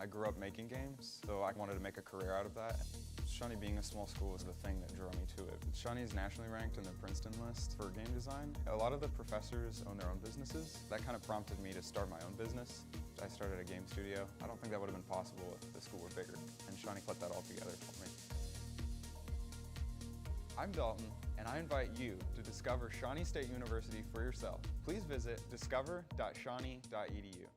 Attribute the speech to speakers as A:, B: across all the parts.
A: I grew up making games, so I wanted to make a career out of that. Shawnee being a small school was the thing that drew me to it. Shawnee is nationally ranked in the Princeton list for game design. A lot of the professors own their own businesses. That kind of prompted me to start my own business. I started a game studio. I don't think that would have been possible if the school were bigger, and Shawnee put that all together for me. I'm Dalton, and I invite you to discover Shawnee State University for yourself. Please visit discover.shawnee.edu.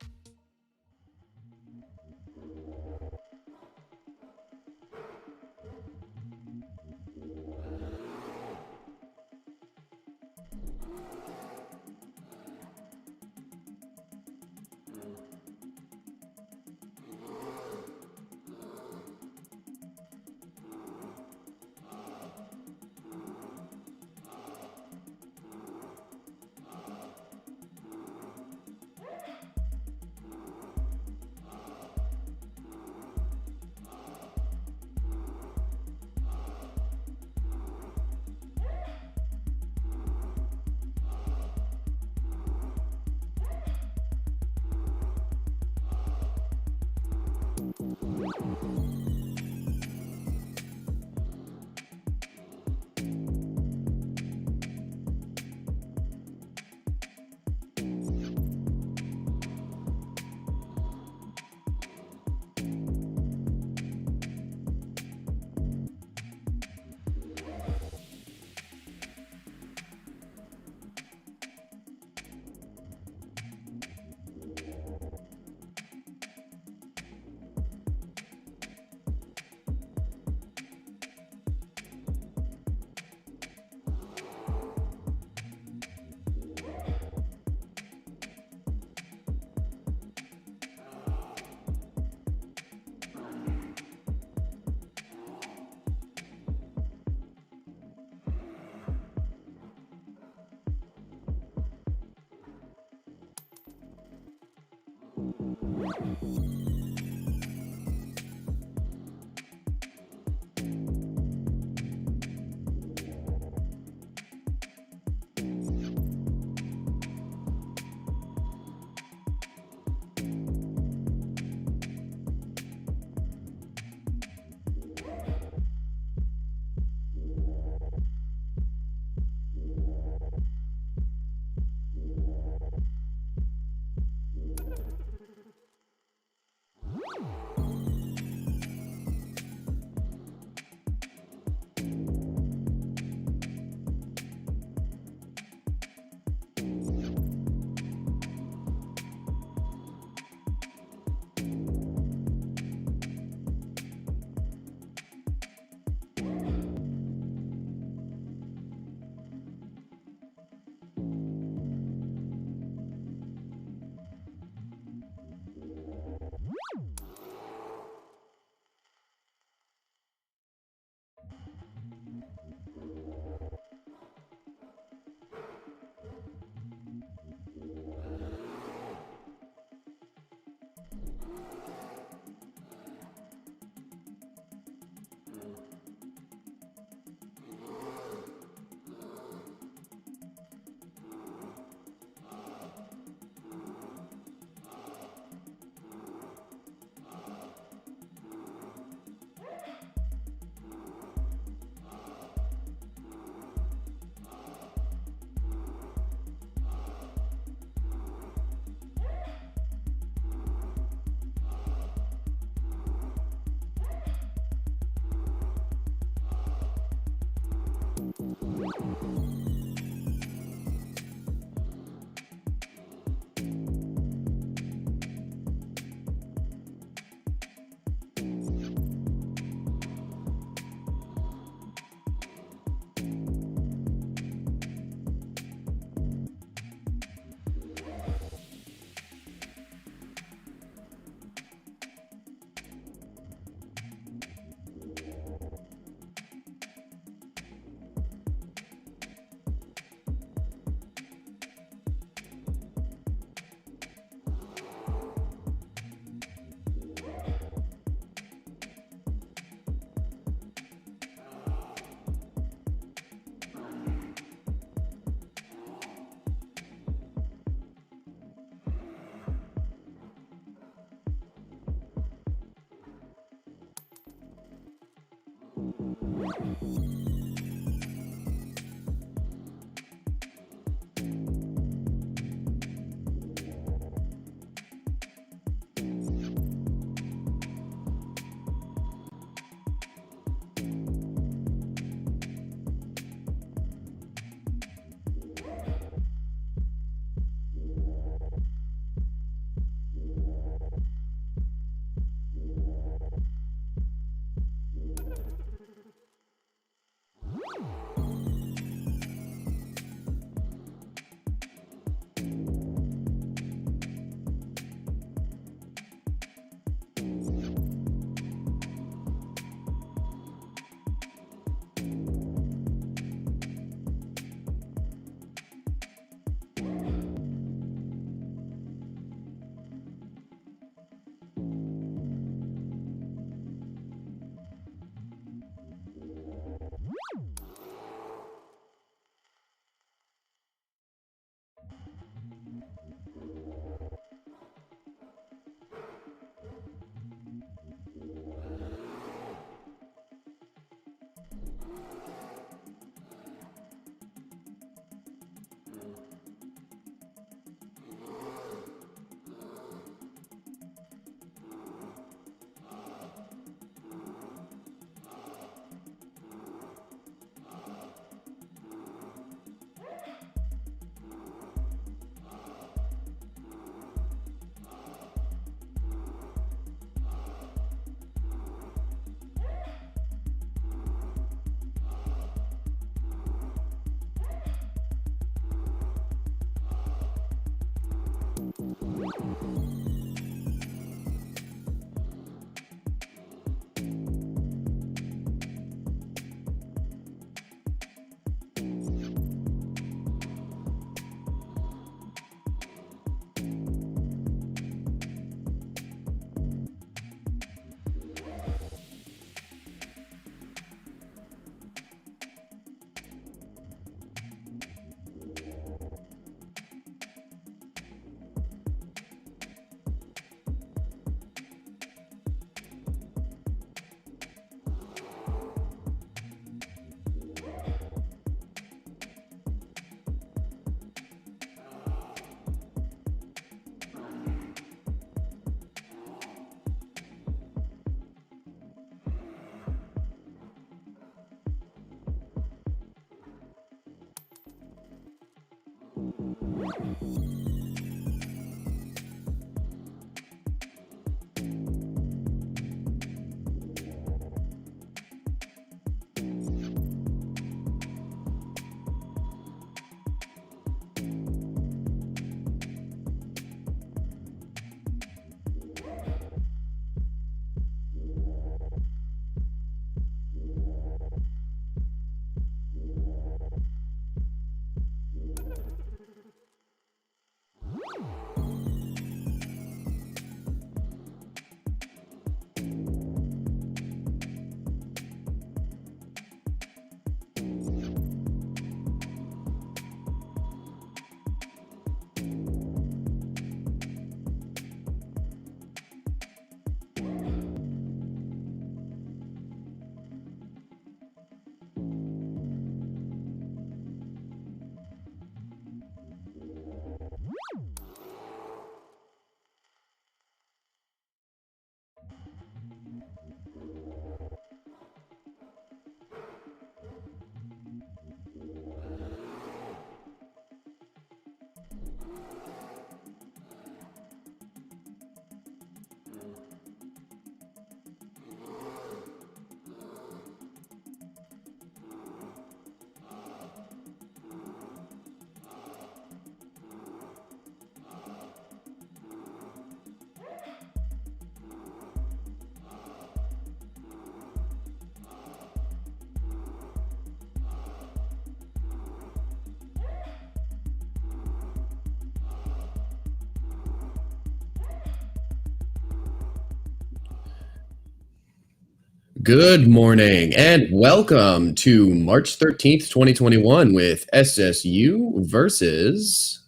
B: Good morning and welcome to March 13th, 2021 with SSU versus,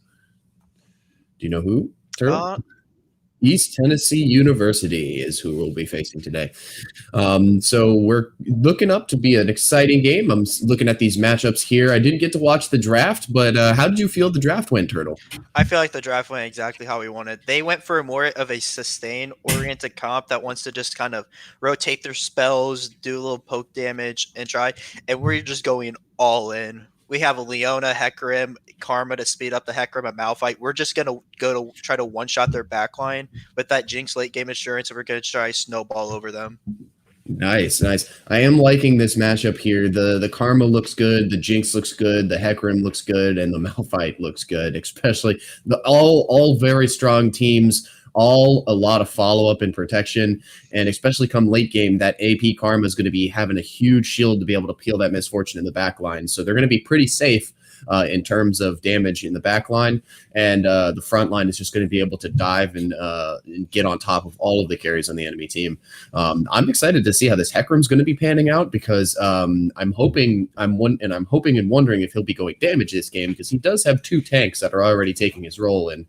B: do you know who, Turtle? East Tennessee University is who we'll be facing today. So we're looking up to be an exciting game. I'm looking at these matchups here. I didn't get to watch the draft, but how did you feel the draft went, Turtle?
C: I feel like the draft went exactly how we wanted. They went for more of a sustain oriented comp that wants to just kind of rotate their spells, do a little poke damage, and try. And we're just going all in. We have a Leona, Hecarim, Karma to speed up the Hecarim and Malphite. We're just gonna go to try to one shot their backline with that Jinx late game assurance, and we're gonna try snowball over them.
B: Nice, nice. I am liking this matchup here. The Karma looks good, the Jinx looks good, the Hecarim looks good, and the Malphite looks good. Especially the all very strong teams, all a lot of follow up and protection, and especially come late game, that AP Karma is going to be having a huge shield to be able to peel that misfortune in the back line. So they're going to be pretty safe in terms of damage in the back line, and the front line is just going to be able to dive and get on top of all of the carries on the enemy team. I'm excited to see how this Hecarim's going to be panning out because I'm hoping and wondering if he'll be going damage this game because he does have two tanks that are already taking his role. And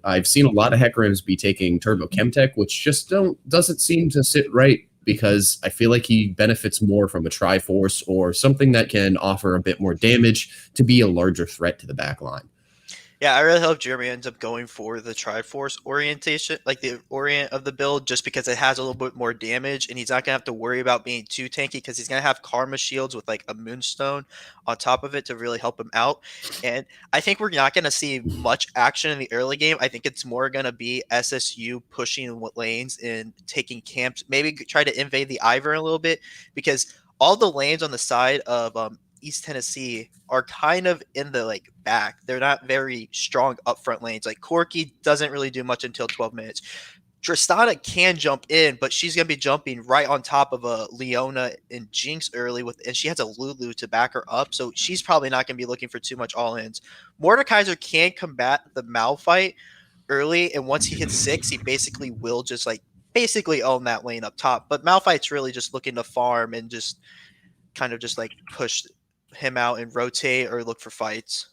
B: I've seen a lot of Hecarims be taking Turbo Chemtech, which just doesn't seem to sit right, because I feel like he benefits more from a Triforce or something that can offer a bit more damage to be a larger threat to the back line.
C: Yeah, I really hope Jeremy ends up going for the Triforce orientation, like the orient of the build, just because it has a little bit more damage, and he's not going to have to worry about being too tanky because he's going to have Karma shields with like a Moonstone on top of it to really help him out. And I think we're not going to see much action in the early game. I think it's more going to be SSU pushing lanes and taking camps, maybe try to invade the Ivern a little bit, because all the lanes on the side of East Tennessee are kind of in the like back. They're not very strong upfront lanes. Like Corky doesn't really do much until 12 minutes. Tristana can jump in, but she's gonna be jumping right on top of a Leona and Jinx early and she has a Lulu to back her up, so she's probably not gonna be looking for too much all-ins. Mordekaiser can combat the Malphite early, and once he hits 6, he basically will just like basically own that lane up top. But Malphite's really just looking to farm and just kind of just like push him out and rotate or look for fights.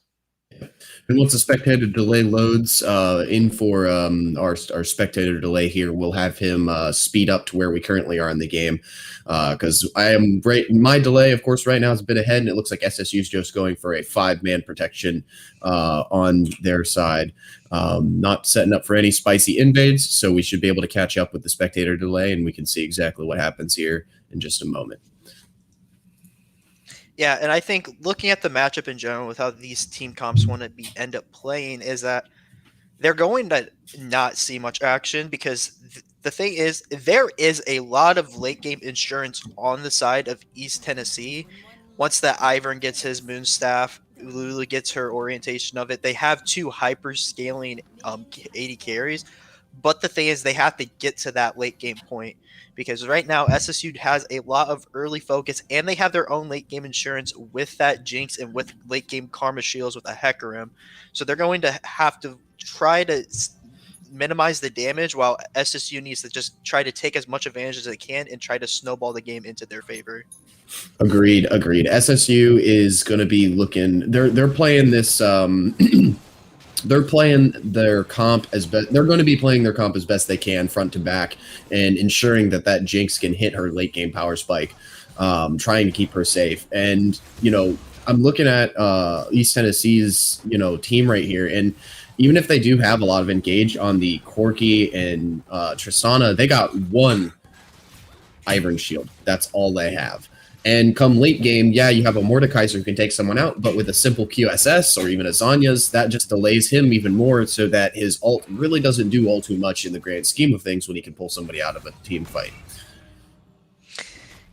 B: And once the spectator delay loads in for our spectator delay here, we'll have him speed up to where we currently are in the game. Because I am right, my delay, of course, right now is a bit ahead, and it looks like SSU is just going for a 5-man protection on their side. Not setting up for any spicy invades, so we should be able to catch up with the spectator delay, and we can see exactly what happens here in just a moment.
C: Yeah, and I think looking at the matchup in general with how these team comps want to end up playing is that they're going to not see much action because the thing is there is a lot of late game insurance on the side of East Tennessee. Once that Ivern gets his Moonstaff, Lulu gets her orientation of it, they have two hyper scaling 80 carries. But the thing is they have to get to that late game point, because right now SSU has a lot of early focus and they have their own late game insurance with that Jinx and with late game Karma shields with a Hecarim. So they're going to have to try to minimize the damage while SSU needs to just try to take as much advantage as they can and try to snowball the game into their favor.
B: Agreed. SSU is going to be looking, they're playing this they're playing their comp as best. They're going to be playing their comp as best they can, front to back, and ensuring that Jinx can hit her late game power spike, trying to keep her safe. And I'm looking at East Tennessee's team right here, and even if they do have a lot of engage on the Corky and Tristana, they got one Ivern shield. That's all they have. And come late game, yeah, you have a Mordekaiser who can take someone out, but with a simple QSS or even a Zanya's, that just delays him even more, so that his ult really doesn't do all too much in the grand scheme of things when he can pull somebody out of a team fight.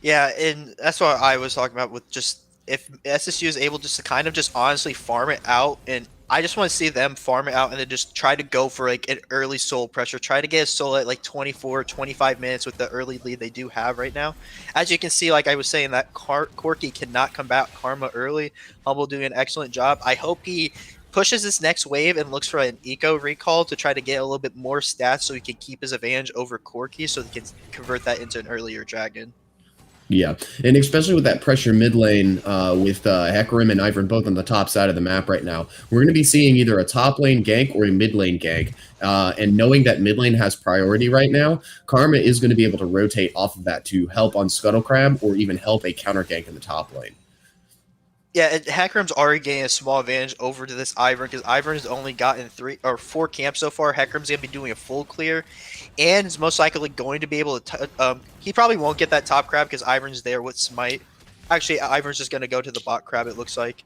C: Yeah, and that's what I was talking about with just if SSU is able just to kind of just honestly farm it out, and I just want to see them farm it out and then just try to go for like an early soul pressure, try to get a soul at like 24, 25 minutes with the early lead they do have right now. As you can see, like I was saying, that Corky cannot combat Karma early. Humble doing an excellent job. I hope he pushes this next wave and looks for an eco recall to try to get a little bit more stats so he can keep his advantage over Corky, so he can convert that into an earlier dragon.
B: Yeah, and especially with that pressure mid lane with Hecarim and Ivern both on the top side of the map right now, we're going to be seeing either a top lane gank or a mid lane gank. And knowing that mid lane has priority right now, Karma is going to be able to rotate off of that to help on Scuttle Crab or even help a counter gank in the top lane.
C: Yeah, and Hecarim's already getting a small advantage over to this Ivern because Ivern has only gotten 3 or 4 camps so far. Hecarim's gonna be doing a full clear, and is most likely going to be able to. He probably won't get that top crab because Ivern's there with Smite. Actually, Ivern's just gonna go to the bot crab. It looks like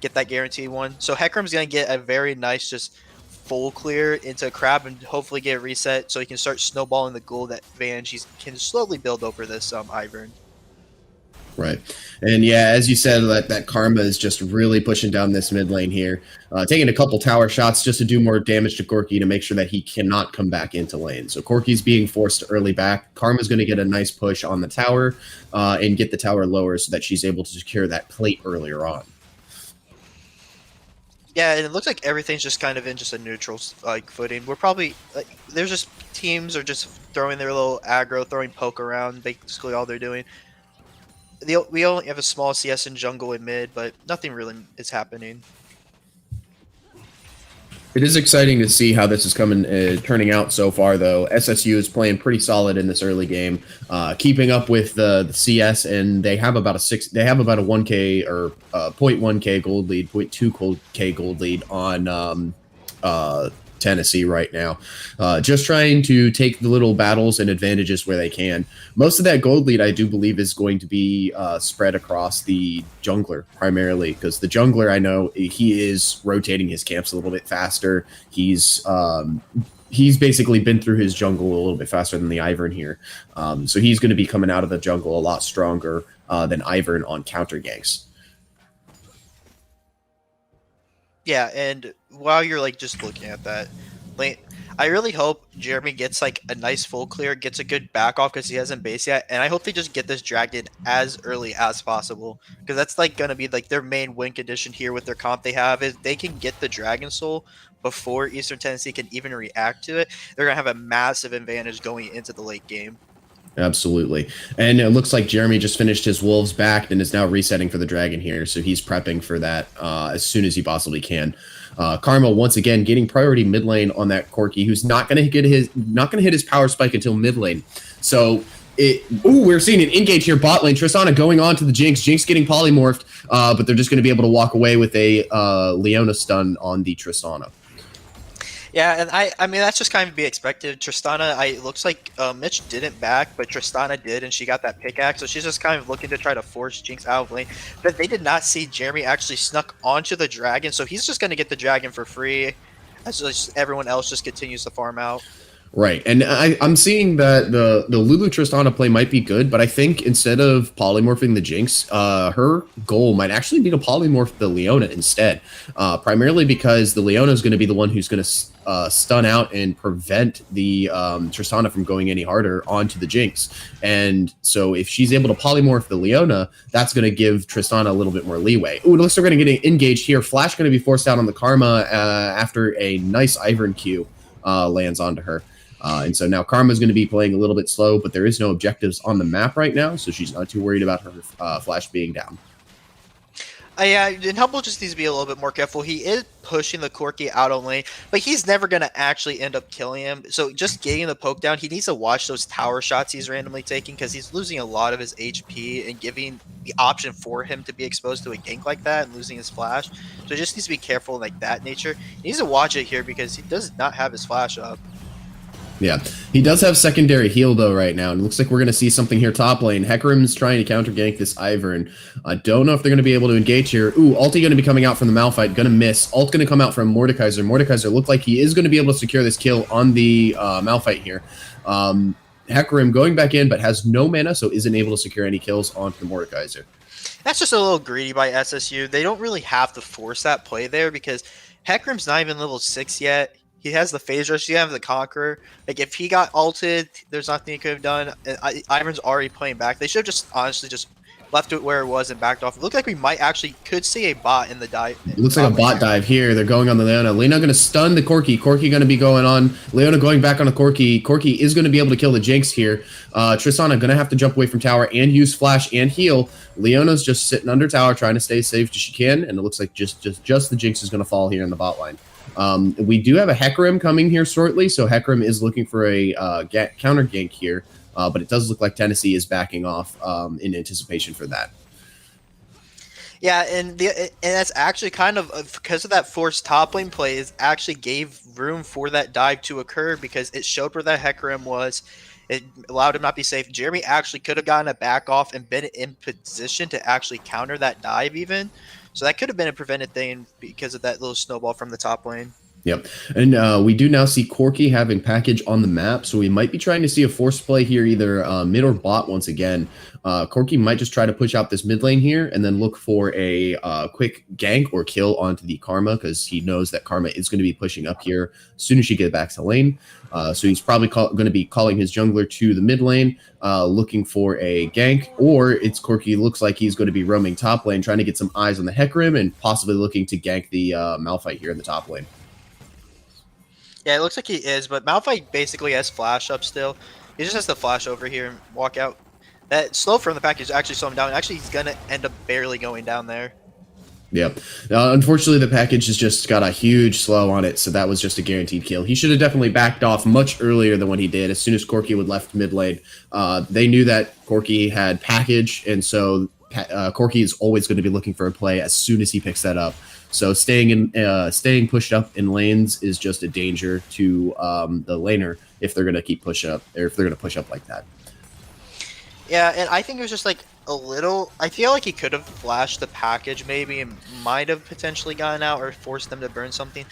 C: get that guaranteed one. So Hecarim's gonna get a very nice just full clear into crab and hopefully get a reset so he can start snowballing the gold advantage he can slowly build over this Ivern.
B: Right. And yeah, as you said, that Karma is just really pushing down this mid lane here, taking a couple tower shots just to do more damage to Corki to make sure that he cannot come back into lane. So Corki's being forced early back. Karma's going to get a nice push on the tower and get the tower lower so that she's able to secure that plate earlier on.
C: Yeah, and it looks like everything's just kind of in just a neutral footing. We're probably there's just teams are just throwing their little aggro, throwing poke around. Basically, all they're doing. We only have a small CS in jungle and mid, but nothing really is happening.
B: It is exciting to see how this is turning out so far, though. SSU is playing pretty solid in this early game, keeping up with the CS, and they have about a 1K or 0.1K gold lead, 0.2K gold lead on Tennessee right now, just trying to take the little battles and advantages where they can. Most of that gold lead, I do believe, is going to be spread across the jungler primarily, because the jungler, I know he is rotating his camps a little bit faster. He's basically been through his jungle a little bit faster than the Ivern here, so he's going to be coming out of the jungle a lot stronger than Ivern on counter ganks.
C: Yeah, and while you're just looking at that, I really hope Jeremy gets a nice full clear, gets a good back off because he hasn't base yet, and I hope they just get this dragon as early as possible because that's gonna be their main win condition here with their comp they have is they can get the dragon soul before Eastern Tennessee can even react to it. They're gonna have a massive advantage going into the late game.
B: Absolutely. And it looks like Jeremy just finished his wolves back and is now resetting for the dragon here. So he's prepping for that as soon as he possibly can. Karma once again getting priority mid lane on that Corki, who's not going to hit his power spike until mid lane. So we're seeing an engage here bot lane. Tristana going on to the Jinx. Jinx getting polymorphed, but they're just going to be able to walk away with a Leona stun on the Tristana.
C: Yeah, and I mean that's just kind of to be expected. Tristana, it looks like Mitch didn't back, but Tristana did, and she got that pickaxe, so she's just kind of looking to try to force Jinx out of lane. But they did not see Jeremy actually snuck onto the dragon, so he's just going to get the dragon for free, as just everyone else just continues to farm out.
B: Right, and I'm seeing that the Lulu Tristana play might be good, but I think instead of polymorphing the Jinx, her goal might actually be to polymorph the Leona instead, primarily because the Leona is going to be the one who's going to stun out and prevent the Tristana from going any harder onto the Jinx. And so if she's able to polymorph the Leona, that's going to give Tristana a little bit more leeway. Ooh, it looks like we're going to get engaged here. Flash going to be forced out on the Karma after a nice Ivern Q lands onto her. And so now Karma's going to be playing a little bit slow, but there is no objectives on the map right now, so she's not too worried about her flash being down.
C: Yeah, and Humble just needs to be a little bit more careful. He is pushing the Corki out on lane, but he's never going to actually end up killing him. So just getting the poke down, he needs to watch those tower shots he's randomly taking because he's losing a lot of his HP and giving the option for him to be exposed to a gank like that and losing his flash. So he just needs to be careful like that nature. He needs to watch it here because he does not have his flash up.
B: Yeah, he does have secondary heal though right now, and it looks like we're going to see something here top lane. Hecarim's trying to counter gank this Ivern. I don't know if they're going to be able to engage here. Ooh, ulti going to be coming out from the Malphite, going to miss. Ult going to come out from Mordekaiser. Mordekaiser looked like he is going to be able to secure this kill on the Malphite here. Hecarim going back in, but has no mana, so isn't able to secure any kills onto the Mordekaiser.
C: That's just a little greedy by SSU. They don't really have to force that play there because Hecarim's not even level 6 yet. He has the phase rush. You have the Conqueror. If he got ulted, there's nothing he could have done. Ivern's already playing back. They should have just honestly just left it where it was and backed off. It looked like we could see a bot in the dive.
B: It looks like a bot dive here. They're going on the Leona. Leona going to stun the Corki. Corki going to be going on. Leona going back on the Corki. Corki is going to be able to kill the Jinx here. Tristana going to have to jump away from tower and use flash and heal. Leona's just sitting under tower trying to stay safe as she can, and it looks like just the Jinx is going to fall here in the bot line. We do have a Hecarim coming here shortly, so Hecarim is looking for a counter gank here, but it does look like Tennessee is backing off in anticipation for that.
C: Yeah, and that's actually kind of because of that forced top lane play. It actually gave room for that dive to occur because it showed where that Hecarim was. It allowed him not to be safe. Jeremy actually could have gotten a back off and been in position to actually counter that dive even. So that could have been a prevented thing because of that little snowball from the top lane.
B: Yep. And we do now see Corki having package on the map, so we might be trying to see a force play here, either mid or bot once again. Corki might just try to push out this mid lane here and then look for a quick gank or kill onto the Karma, because he knows that Karma is going to be pushing up here as soon as she gets back to lane. So he's probably going to be calling his jungler to the mid lane, looking for a gank, or it's Corki looks like he's going to be roaming top lane, trying to get some eyes on the Hecarim and possibly looking to gank the Malphite here in the top lane.
C: Yeah, it looks like he is, but Malphite basically has flash up still. He just has to flash over here and walk out. That slow from the package actually slowed him down. Actually, he's going to end up barely going down there.
B: Yep. Unfortunately, the package has just got a huge slow on it, so that was just a guaranteed kill. He should have definitely backed off much earlier than what he did. As soon as Corki would left mid lane, they knew that Corki had package, and so Corki is always going to be looking for a play as soon as he picks that up. So staying pushed up in lanes is just a danger to the laner if they're going to keep push up, or if they're going to push up like that.
C: Yeah, and I think it was just like a little. I feel like he could have flashed the package maybe and might have potentially gotten out or forced them to burn something.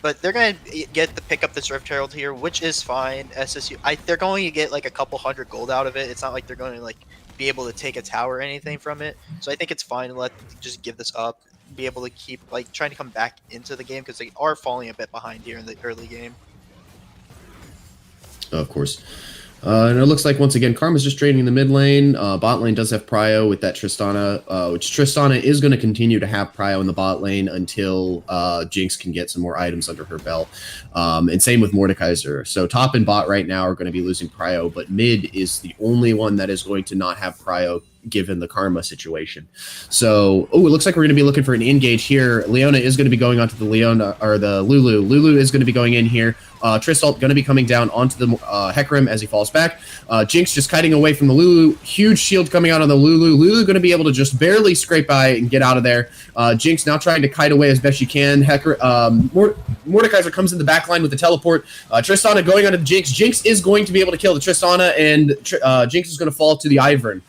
C: But they're going to get the pick up this Rift Herald here, which is fine. SSU, they're going to get like a couple hundred gold out of it. It's not like they're going to like be able to take a tower or anything from it. So I think it's fine to just give this up, be able to keep like trying to come back into the game because they are falling a bit behind here in the early game.
B: Of course. And it looks like, once again, Karma's just trading in the mid lane. Bot lane does have Prio with that Tristana, which Tristana is going to continue to have Prio in the bot lane until Jinx can get some more items under her belt. And same with Mordekaiser. So top and bot right now are going to be losing Prio, but mid is the only one that is going to not have Prio given the Karma situation. So, it looks like we're going to be looking for an engage here. Leona is going to be going onto the Leona, or the Lulu. Lulu is going to be going in here. Tristalt going to be coming down onto the Hecarim as he falls back. Jinx just kiting away from the Lulu. Huge shield coming out on the Lulu. Lulu going to be able to just barely scrape by and get out of there. Jinx now trying to kite away as best she can. Mordekaiser comes in the back line with the teleport. Tristana going onto the Jinx. Jinx is going to be able to kill the Tristana, and Jinx is going to fall to the Ivern.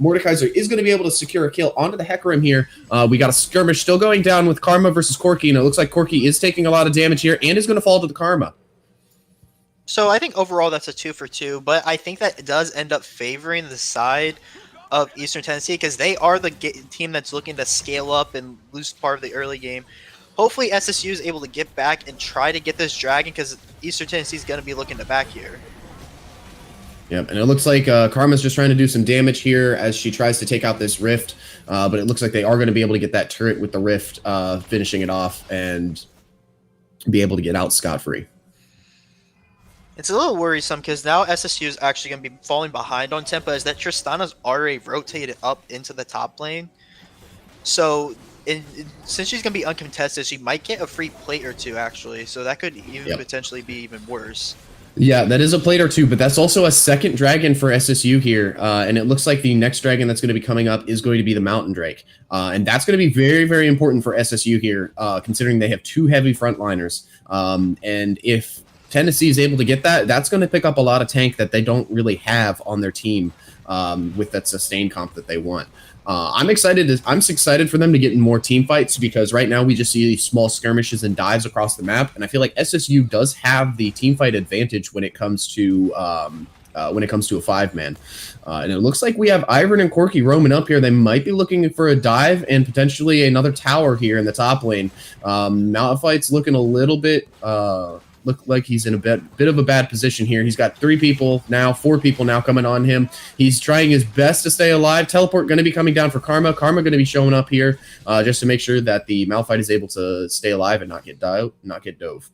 B: Mordekaiser is going to be able to secure a kill onto the Hecarim here. We got a skirmish still going down with Karma versus Corki, and it looks like Corki is taking a lot of damage here and is going to fall to the Karma.
C: So I think overall that's a 2 for 2, but I think that it does end up favoring the side of Eastern Tennessee because they are the team that's looking to scale up and lose part of the early game. Hopefully SSU is able to get back and try to get this dragon because Eastern Tennessee is going to be looking to back here.
B: Yep, and it looks like Karma's just trying to do some damage here as she tries to take out this Rift, but it looks like they are going to be able to get that turret with the Rift, finishing it off and be able to get out scot-free.
C: It's a little worrisome because now SSU is actually going to be falling behind on tempo as that Tristana's already rotated up into the top lane. So since she's going to be uncontested, she might get a free plate or two actually, so that could even potentially be even worse.
B: Yeah, that is a plate or two, but that's also a second dragon for SSU here. And it looks like the next dragon that's going to be coming up is going to be the Mountain Drake. And that's going to be very, very important for SSU here, considering they have two heavy frontliners. And if Tennessee is able to get that, that's going to pick up a lot of tank that they don't really have on their team with that sustain comp that they want. I'm excited for them to get in more team fights because right now we just see small skirmishes and dives across the map, and I feel like SSU does have the team fight advantage when it comes to a 5-man. And it looks like we have Ivern and Corki roaming up here. They might be looking for a dive and potentially another tower here in the top lane. Malphite's looking a little bit look like he's in a bit of a bad position here. He's got 4 people now coming on him. He's trying his best to stay alive. Teleport going to be coming down for Karma. Karma going to be showing up here just to make sure that the Malphite is able to stay alive and not get dove.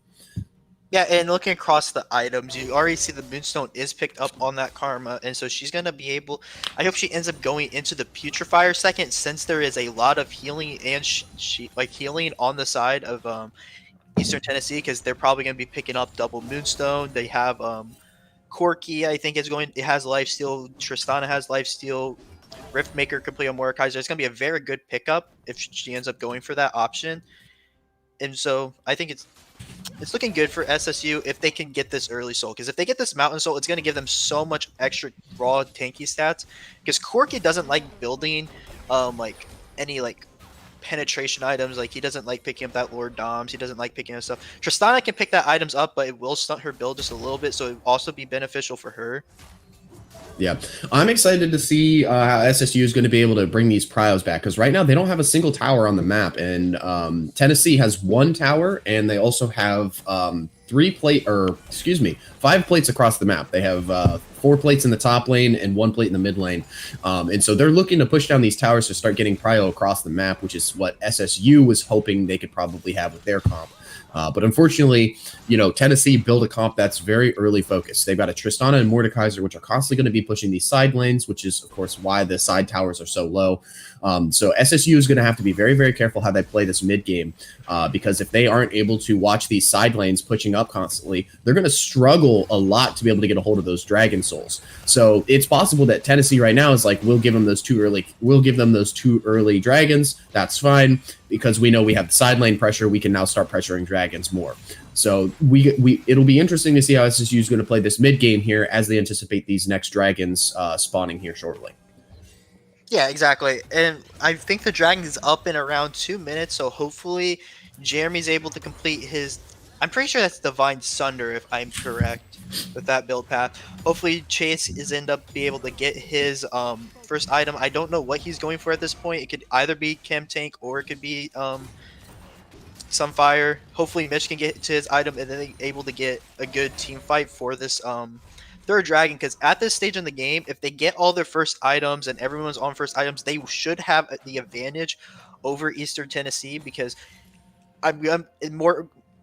C: Yeah, and looking across the items, you already see the Moonstone is picked up on that Karma, and so she's going to be able... I hope she ends up going into the Putrefier second, since there is a lot of healing and healing on the side of Eastern Tennessee, because they're probably going to be picking up double Moonstone. They have Corki, I think, it has Lifesteal. Tristana has Lifesteal. Riftmaker could play on Mordekaiser. It's going to be a very good pickup if she ends up going for that option. And so I think it's looking good for SSU if they can get this early soul. Because if they get this Mountain Soul, it's going to give them so much extra raw tanky stats. Because Corki doesn't like building any penetration items. Like, he doesn't like picking up that Lord Doms. He doesn't like picking up stuff. Tristana can pick that items up, but it will stunt her build just a little bit. So it will also be beneficial for her.
B: Yeah, I'm excited to see how SSU is going to be able to bring these pryos back, because right now they don't have a single tower on the map, and Tennessee has 1 tower, and they also have 5 plates across the map. They have 4 plates in the top lane and 1 plate in the mid lane, and so they're looking to push down these towers to start getting prio across the map, which is what SSU was hoping they could probably have with their comp. But unfortunately, Tennessee built a comp that's very early focused. They've got a Tristana and Mordekaiser, which are constantly going to be pushing these side lanes, which is, of course, why the side towers are so low. So SSU is going to have to be very, very careful how they play this mid game, because if they aren't able to watch these side lanes pushing up constantly, they're going to struggle a lot to be able to get a hold of those Dragon Souls. So it's possible that Tennessee right now is like, we'll give them those 2 early dragons. That's fine, because we know we have the side lane pressure. We can now start pressuring dragons more. So it'll be interesting to see how SSU is going to play this mid game here as they anticipate these next dragons spawning here shortly.
C: Yeah, exactly. And I think the dragon is up in around 2 minutes, so hopefully Jeremy's able to complete his... I'm pretty sure that's Divine Sunder, if I'm correct, with that build path. Hopefully Chase is end up be able to get his first item. I don't know what he's going for at this point. It could either be Chem Tank or it could be Sunfire. Hopefully Mitch can get to his item and then able to get a good team fight for this third dragon, because at this stage in the game, if they get all their first items and everyone's on first items, they should have the advantage over Eastern Tennessee, because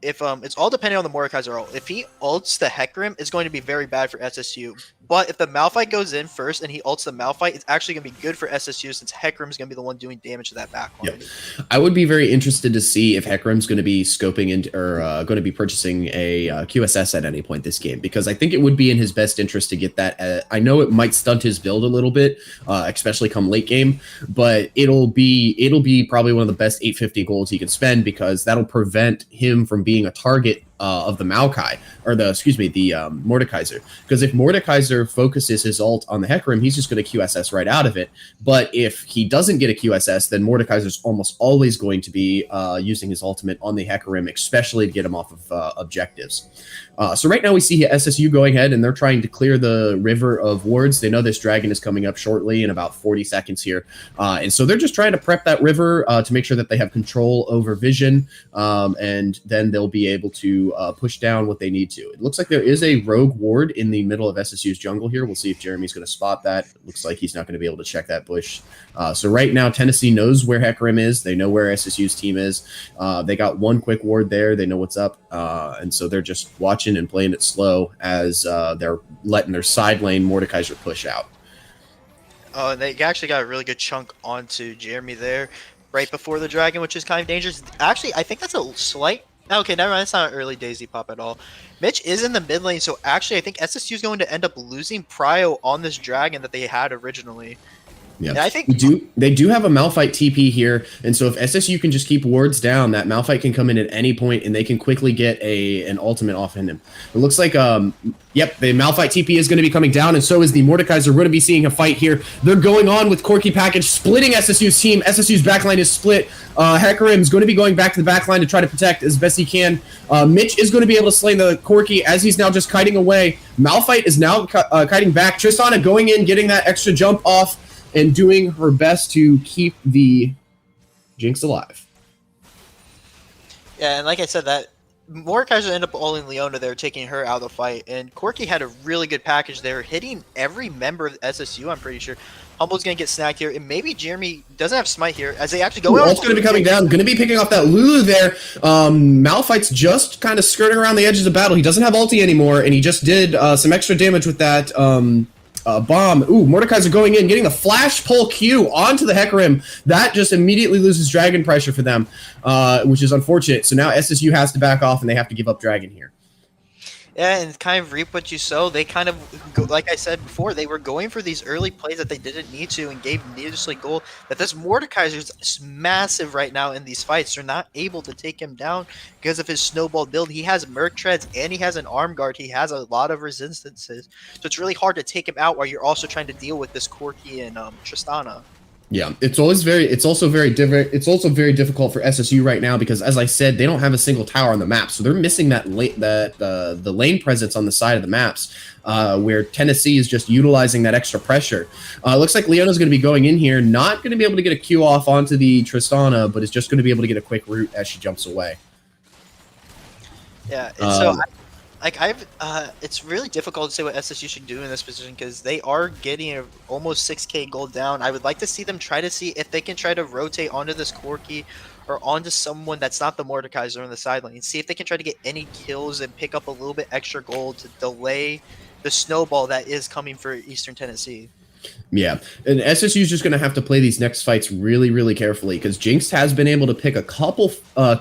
C: it's all depending on the Mordekaiser ult. If he ults the Hecarim, it's going to be very bad for SSU. But if the Malphite goes in first and he ults the Malphite, it's actually going to be good for SSU, since Hecarim's going to be the one doing damage to that backline.
B: Yeah. I would be very interested to see if Hecarim's going to be scoping into, or going to be purchasing a QSS at any point this game, because I think it would be in his best interest to get that. I know it might stunt his build a little bit, especially come late game, but it'll be probably one of the best 850 golds he can spend, because that'll prevent him from being a target of the Maokai, or the Mordekaiser. Because if Mordekaiser focuses his ult on the Hecarim, he's just going to QSS right out of it. But if he doesn't get a QSS, then Mordekaiser's almost always going to be using his ultimate on the Hecarim, especially to get him off of objectives. So right now we see SSU going ahead, and they're trying to clear the river of wards. They know this dragon is coming up shortly in about 40 seconds here. And so they're just trying to prep that river to make sure that they have control over vision, and then they'll be able to push down what they need to. It looks like there is a rogue ward in the middle of SSU's jungle here. We'll see if Jeremy's going to spot that. It looks like he's not going to be able to check that bush. So right now, Tennessee knows where Hecarim is. They know where SSU's team is. They got one quick ward there. They know what's up. And so they're just watching and playing it slow as they're letting their side lane Mordekaiser push out.
C: Oh, and they actually got a really good chunk onto Jeremy there right before the dragon, which is kind of dangerous. Actually, I think that's a slight... Okay, never mind. It's not an early Daisy pop at all. Mitch is in the mid lane, so actually I think SSU is going to end up losing prio on this dragon that they had originally.
B: Yeah,
C: and I think
B: they do have a Malphite TP here, and so if SSU can just keep wards down, that Malphite can come in at any point, and they can quickly get an ultimate off in him. It looks like, yep, the Malphite TP is going to be coming down, and so is the Mordekaiser. We're going to be seeing a fight here. They're going on with Corki package, splitting SSU's team. SSU's backline is split. Hecarim is going to be going back to the backline to try to protect as best he can. Mitch is going to be able to slay the Corki as he's now just kiting away. Malphite is now kiting back. Tristana going in, getting that extra jump off, and doing her best to keep the Jinx alive.
C: Yeah, and like I said, that Mordekaiser ended up ulting Leona there, taking her out of the fight, and Corki had a really good package there, hitting every member of SSU, I'm pretty sure. Humble's going to get snagged here, and maybe Jeremy doesn't have Smite here, as they actually go out.
B: Ult's going to be coming down, going to be picking off that Lulu there. Malphite's just kind of skirting around the edges of battle. He doesn't have ulti anymore, and he just did some extra damage with that bomb. Ooh, Mordekaiser going in, getting the flash pull Q onto the Hecarim. That just immediately loses dragon pressure for them, which is unfortunate. So now SSU has to back off, and they have to give up dragon here.
C: Yeah, and kind of reap what you sow. They kind of, like I said before, they were going for these early plays that they didn't need to and gave needlessly gold. That this Mordekaiser's massive right now in these fights. They're not able to take him down because of his snowball build. He has Merc Treads and he has an Arm Guard. He has a lot of resistances. So it's really hard to take him out while you're also trying to deal with this Corki and Tristana.
B: Yeah, it's also very difficult for SSU right now because, as I said, they don't have a single tower on the map, so they're missing the lane presence on the side of the maps, where Tennessee is just utilizing that extra pressure. Looks like Leona's going to be going in here, not going to be able to get a Q off onto the Tristana, but is just going to be able to get a quick root as she jumps away.
C: Yeah, and so it's really difficult to say what SSU should do in this position because they are getting almost 6k gold down. I would like to see them try to see if they can try to rotate onto this Corki or onto someone that's not the Mordekaiser on the sideline and see if they can try to get any kills and pick up a little bit extra gold to delay the snowball that is coming for Eastern Tennessee.
B: Yeah, and SSU is just going to have to play these next fights really, really carefully because Jinx has been able to pick a couple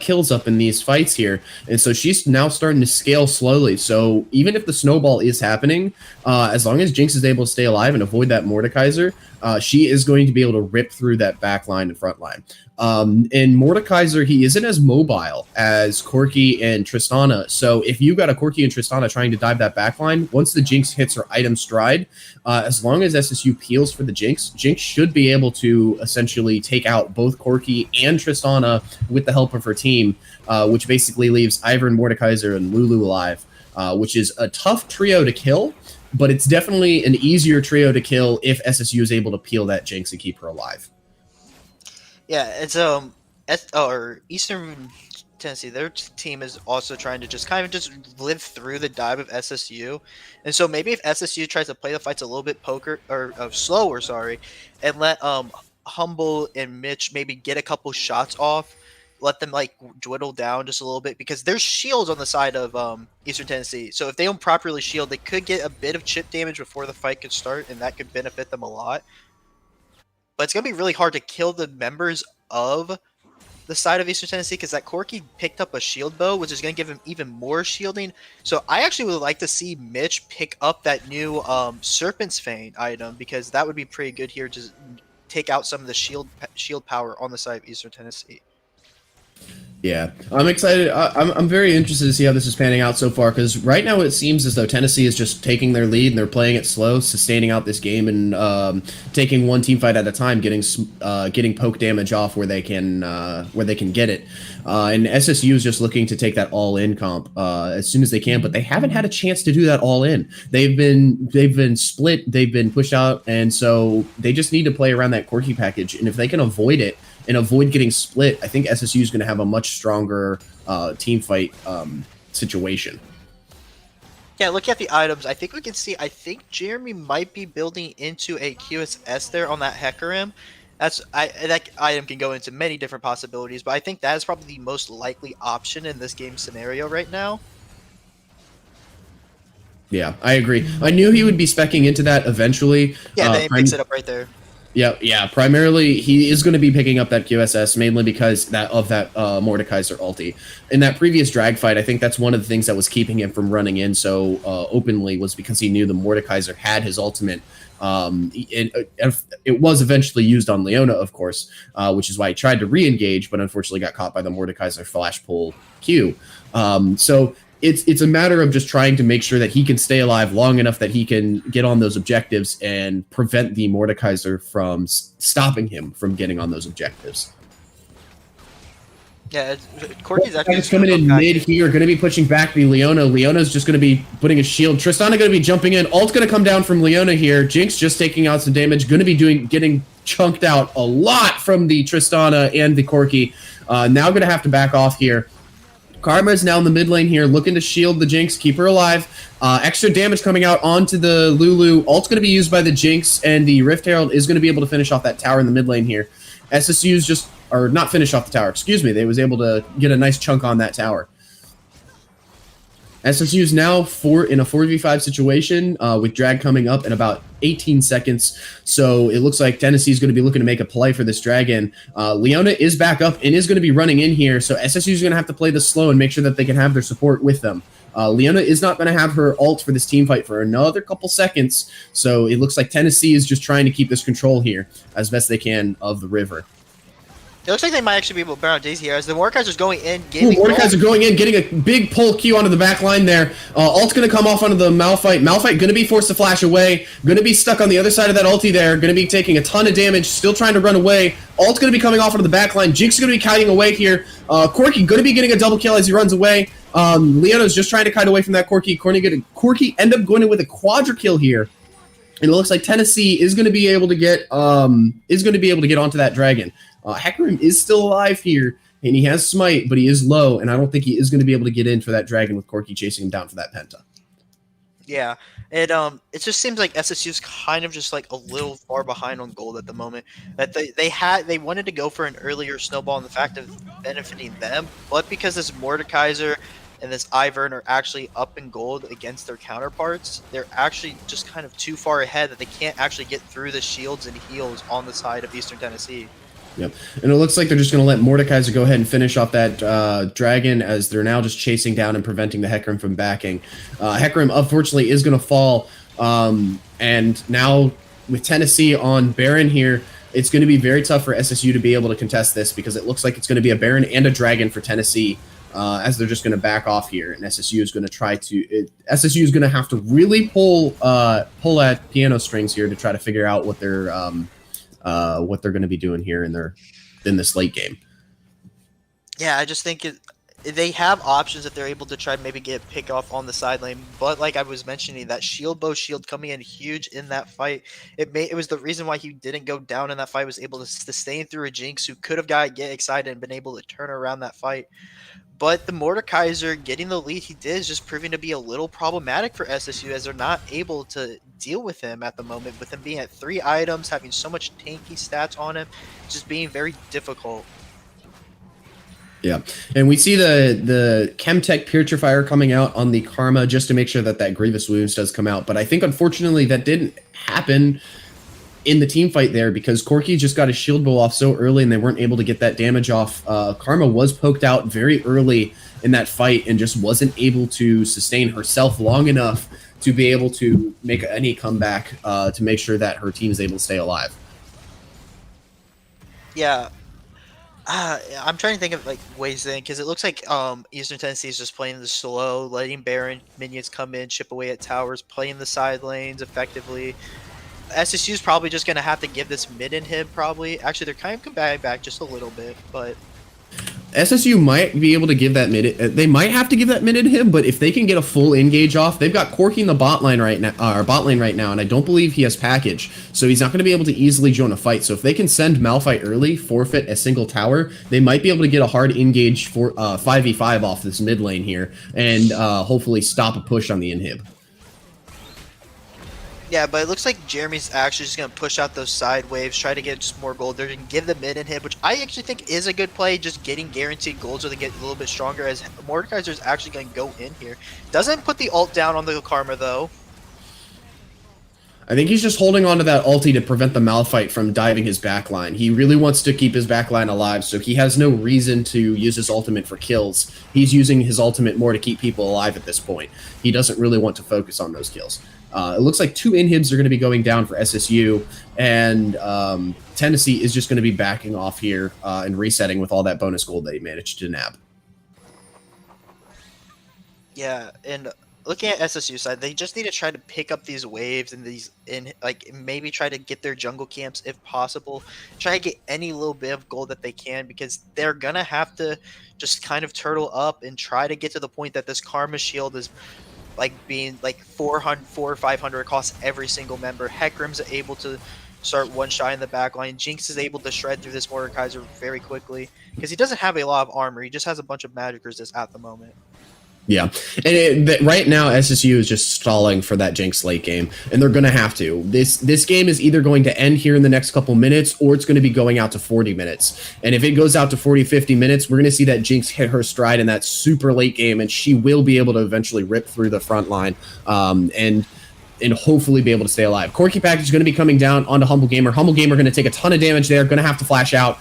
B: kills up in these fights here, and so she's now starting to scale slowly. So even if the snowball is happening, as long as Jinx is able to stay alive and avoid that Mordekaiser, she is going to be able to rip through that back line and front line. And Mordekaiser, he isn't as mobile as Corki and Tristana. So if you got a Corki and Tristana trying to dive that backline, once the Jinx hits her item stride, as long as SSU peels for the Jinx, Jinx should be able to essentially take out both Corki and Tristana with the help of her team, which basically leaves Ivern, Mordekaiser, and Lulu alive, which is a tough trio to kill. But it's definitely an easier trio to kill if SSU is able to peel that Jinx and keep her alive.
C: Yeah, it's Eastern Tennessee, their team is also trying to just kind of just live through the dive of SSU, and so maybe if SSU tries to play the fights a little bit slower, and let Humble and Mitch maybe get a couple shots off, let them like dwindle down just a little bit because there's shields on the side of Eastern Tennessee. So if they don't properly shield, they could get a bit of chip damage before the fight could start, and that could benefit them a lot. But it's going to be really hard to kill the members of the side of Eastern Tennessee because that Corki picked up a shield bow, which is going to give him even more shielding. So I actually would like to see Mitch pick up that new Serpent's Fang item because that would be pretty good here to take out some of the shield power on the side of Eastern Tennessee.
B: Yeah, I'm excited. I'm very interested to see how this is panning out so far because right now it seems as though Tennessee is just taking their lead and they're playing it slow, sustaining out this game and taking one team fight at a time, getting poke damage off where they can get it. And SSU is just looking to take that all-in comp as soon as they can, but they haven't had a chance to do that all-in. They've been split, they've been pushed out, and so they just need to play around that Corki package. And if they can avoid it and avoid getting split, I think SSU is going to have a much stronger team fight situation.
C: Yeah, look at the items. I think we can see. I think Jeremy might be building into a QSS there on that Hecarim. That item can go into many different possibilities, but I think that is probably the most likely option in this game scenario right now.
B: Yeah, I agree. I knew he would be speccing into that eventually.
C: Yeah, they picks it up right there.
B: Yeah. Primarily, he is going to be picking up that QSS mainly because of that Mordekaiser ulti. In that previous drag fight, I think that's one of the things that was keeping him from running in so openly was because he knew the Mordekaiser had his ultimate. It was eventually used on Leona, of course, which is why he tried to re-engage, but unfortunately got caught by the Mordekaiser flash pull Q. So it's a matter of just trying to make sure that he can stay alive long enough that he can get on those objectives and prevent the Mordekaiser from stopping him from getting on those objectives.
C: Yeah, Corki's actually
B: coming in mid here, going to be pushing back the Leona. Leona's just going to be putting a shield. Tristana going to be jumping in. Ult's going to come down from Leona here. Jinx just taking out some damage. Going to be getting chunked out a lot from the Tristana and the Corki. Now going to have to back off here. Karma is now in the mid lane here, looking to shield the Jinx, keep her alive. Extra damage coming out onto the Lulu. Ult's going to be used by the Jinx, and the Rift Herald is going to be able to finish off that tower in the mid lane here. SSU's just, or not finish off the tower, excuse me. They was able to get a nice chunk on that tower. SSU's now in a 4v5 situation with drag coming up in about 18 seconds. So it looks like Tennessee's going to be looking to make a play for this dragon. Leona is back up and is going to be running in here. So SSU's going to have to play this slow and make sure that they can have their support with them. Leona is not going to have her ult for this team fight for another couple seconds. So it looks like Tennessee is just trying to keep this control here as best they can of the river.
C: It looks like they might actually be able to burn out Daisy here as the Mordekaiser's going in.
B: Mordekaiser going in, getting a big pull Q onto the back line there. Ult's going to come off onto the Malphite. Malphite going to be forced to flash away. Going to be stuck on the other side of that ulti there. Going to be taking a ton of damage. Still trying to run away. Ult's going to be coming off onto the back line. Jinx is going to be kiting away here. Corki going to be getting a double kill as he runs away. Leona's just trying to kite away from that Corki. Corki end up going in with a quadra kill here. And it looks like Tennessee is going to be able to get onto that dragon. Hecarim is still alive here, and he has smite, but he is low, and I don't think he is going to be able to get in for that dragon with Corki chasing him down for that penta.
C: Yeah, it just seems like SSU's kind of just like a little far behind on gold at the moment. That they wanted to go for an earlier snowball in the fact of benefiting them, but because this Mordekaiser and this Ivern are actually up in gold against their counterparts, they're actually just kind of too far ahead that they can't actually get through the shields and heals on the side of Eastern Tennessee.
B: Yep, and it looks like they're just going to let Mordekaiser go ahead and finish off that dragon as they're now just chasing down and preventing the Hecarim from backing. Hecarim, unfortunately, is going to fall, and now with Tennessee on Baron here, it's going to be very tough for SSU to be able to contest this because it looks like it's going to be a Baron and a dragon for Tennessee as they're just going to back off here, and SSU is going to SSU is going to have to really pull at piano strings here to try to figure out what they're going to be doing here in this late game.
C: Yeah, I just think they have options if they're able to try to maybe get pick off on the side lane. But like I was mentioning, that shield coming in huge in that fight. It was the reason why he didn't go down in that fight, was able to sustain through a Jinx who could have get excited and been able to turn around that fight. But the Mordekaiser getting the lead he did is just proving to be a little problematic for SSU as they're not able to deal with him at the moment, with him being at 3 items, having so much tanky stats on him, just being very difficult.
B: Yeah, and we see the Chemtech Purifier coming out on the Karma just to make sure that Grievous Wounds does come out. But I think, unfortunately, that didn't happen in the team fight there because Corki just got his shield bow off so early and they weren't able to get that damage off. Karma was poked out very early in that fight and just wasn't able to sustain herself long enough to be able to make any comeback to make sure that her team is able to stay alive.
C: Yeah. I'm trying to think of like ways in, because it looks like Eastern Tennessee is just playing the slow, letting Baron minions come in, chip away at towers, playing the side lanes effectively. SSU is probably just going to have to give this mid inhib probably. Actually, they're kind of coming back just a little bit, but
B: SSU might be able to give that mid. They might have to give that mid inhib, but if they can get a full engage off, they've got Corki in the bot lane right now, and I don't believe he has package, so he's not going to be able to easily join a fight. So if they can send Malphite early, forfeit a single tower, they might be able to get a hard engage for 5v5 off this mid lane here, and hopefully stop a push on the inhib.
C: yeah, but it looks like Jeremy's actually just going to push out those side waves, try to get just more gold. They're going to give the mid inhib, which I actually think is a good play, just getting guaranteed gold so they get a little bit stronger, as Mordekaiser's actually going to go in here. Doesn't put the ult down on the Karma, though.
B: I think he's just holding on to that ulti to prevent the Malphite from diving his backline. He really wants to keep his backline alive, so he has no reason to use his ultimate for kills. He's using his ultimate more to keep people alive at this point. He doesn't really want to focus on those kills. It looks like 2 inhibs are going to be going down for SSU, and Tennessee is just going to be backing off here and resetting with all that bonus gold that he managed to nab.
C: Yeah, and looking at SSU side, they just need to try to pick up these waves and maybe try to get their jungle camps if possible. Try to get any little bit of gold that they can, because they're gonna have to just kind of turtle up and try to get to the point that this Karma shield is like being like 400 or 500 across every single member. Hecarim's able to start one-shotting the back line. Jinx is able to shred through this Mordekaiser very quickly because he doesn't have a lot of armor. He just has a bunch of magic resist at the moment.
B: Yeah, and right now SSU is just stalling for that Jinx late game, and they're going to have to. This game is either going to end here in the next couple minutes, or it's going to be going out to 40 minutes. And if it goes out to 40, 50 minutes, we're going to see that Jinx hit her stride in that super late game, and she will be able to eventually rip through the front line and hopefully be able to stay alive. Corky Package is going to be coming down onto Humble Gamer. Humble Gamer going to take a ton of damage there, going to have to flash out.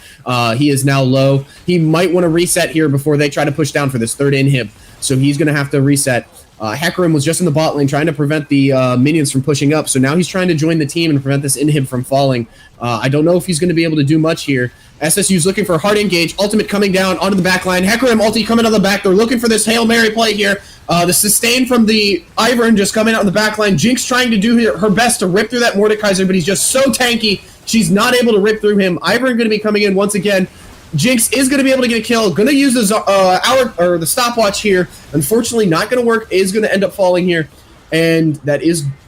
B: He is now low. He might want to reset here before they try to push down for this third inhib. So he's going to have to reset. Hecarim was just in the bot lane trying to prevent the minions from pushing up. So now he's trying to join the team and prevent this inhib from falling. I don't know if he's going to be able to do much here. SSU's looking for a hard engage. Ultimate coming down onto the back line. Hecarim ulti coming on the back. They're looking for this Hail Mary play here. The sustain from the Ivern just coming out on the back line. Jinx trying to do her best to rip through that Mordekaiser, but he's just so tanky. She's not able to rip through him. Ivern going to be coming in once again. Jinx is going to be able to get a kill. Going to use the stopwatch here. Unfortunately, not going to work. Is going to end up falling here, and that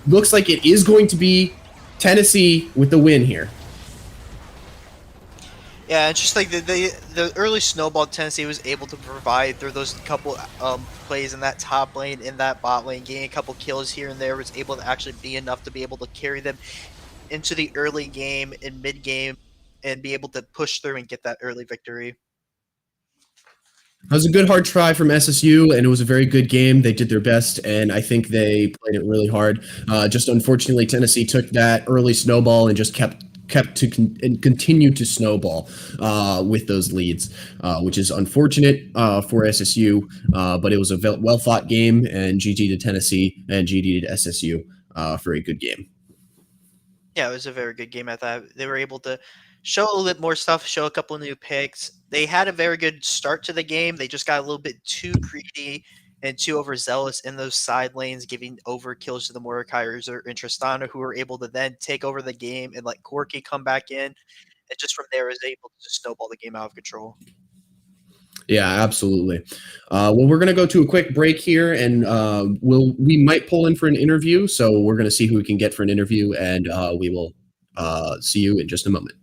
B: looks like it is going to be Tennessee with the win here.
C: Yeah, it's just like the early snowball Tennessee was able to provide through those couple plays in that top lane, in that bot lane, getting a couple kills here and there was able to actually be enough to be able to carry them into the early game and mid game and be able to push through and get that early victory.
B: That was a good hard try from SSU, and it was a very good game. They did their best, and I think they played it really hard. Just unfortunately, Tennessee took that early snowball and just kept and continued to snowball with those leads, which is unfortunate for SSU, but it was a well-fought game, and GG to Tennessee and GG to SSU for a good game.
C: Yeah, it was a very good game. I thought they were able to show a little bit more stuff, show a couple of new picks. They had a very good start to the game. They just got a little bit too greedy and too overzealous in those side lanes, giving overkills to the Mordekaisers and Tristana, who were able to then take over the game and let Corky come back in. And just from there, was able to just snowball the game out of control.
B: Yeah, absolutely. Well, we're going to go to a quick break here, and we might pull in for an interview. So we're going to see who we can get for an interview, and we will see you in just a moment.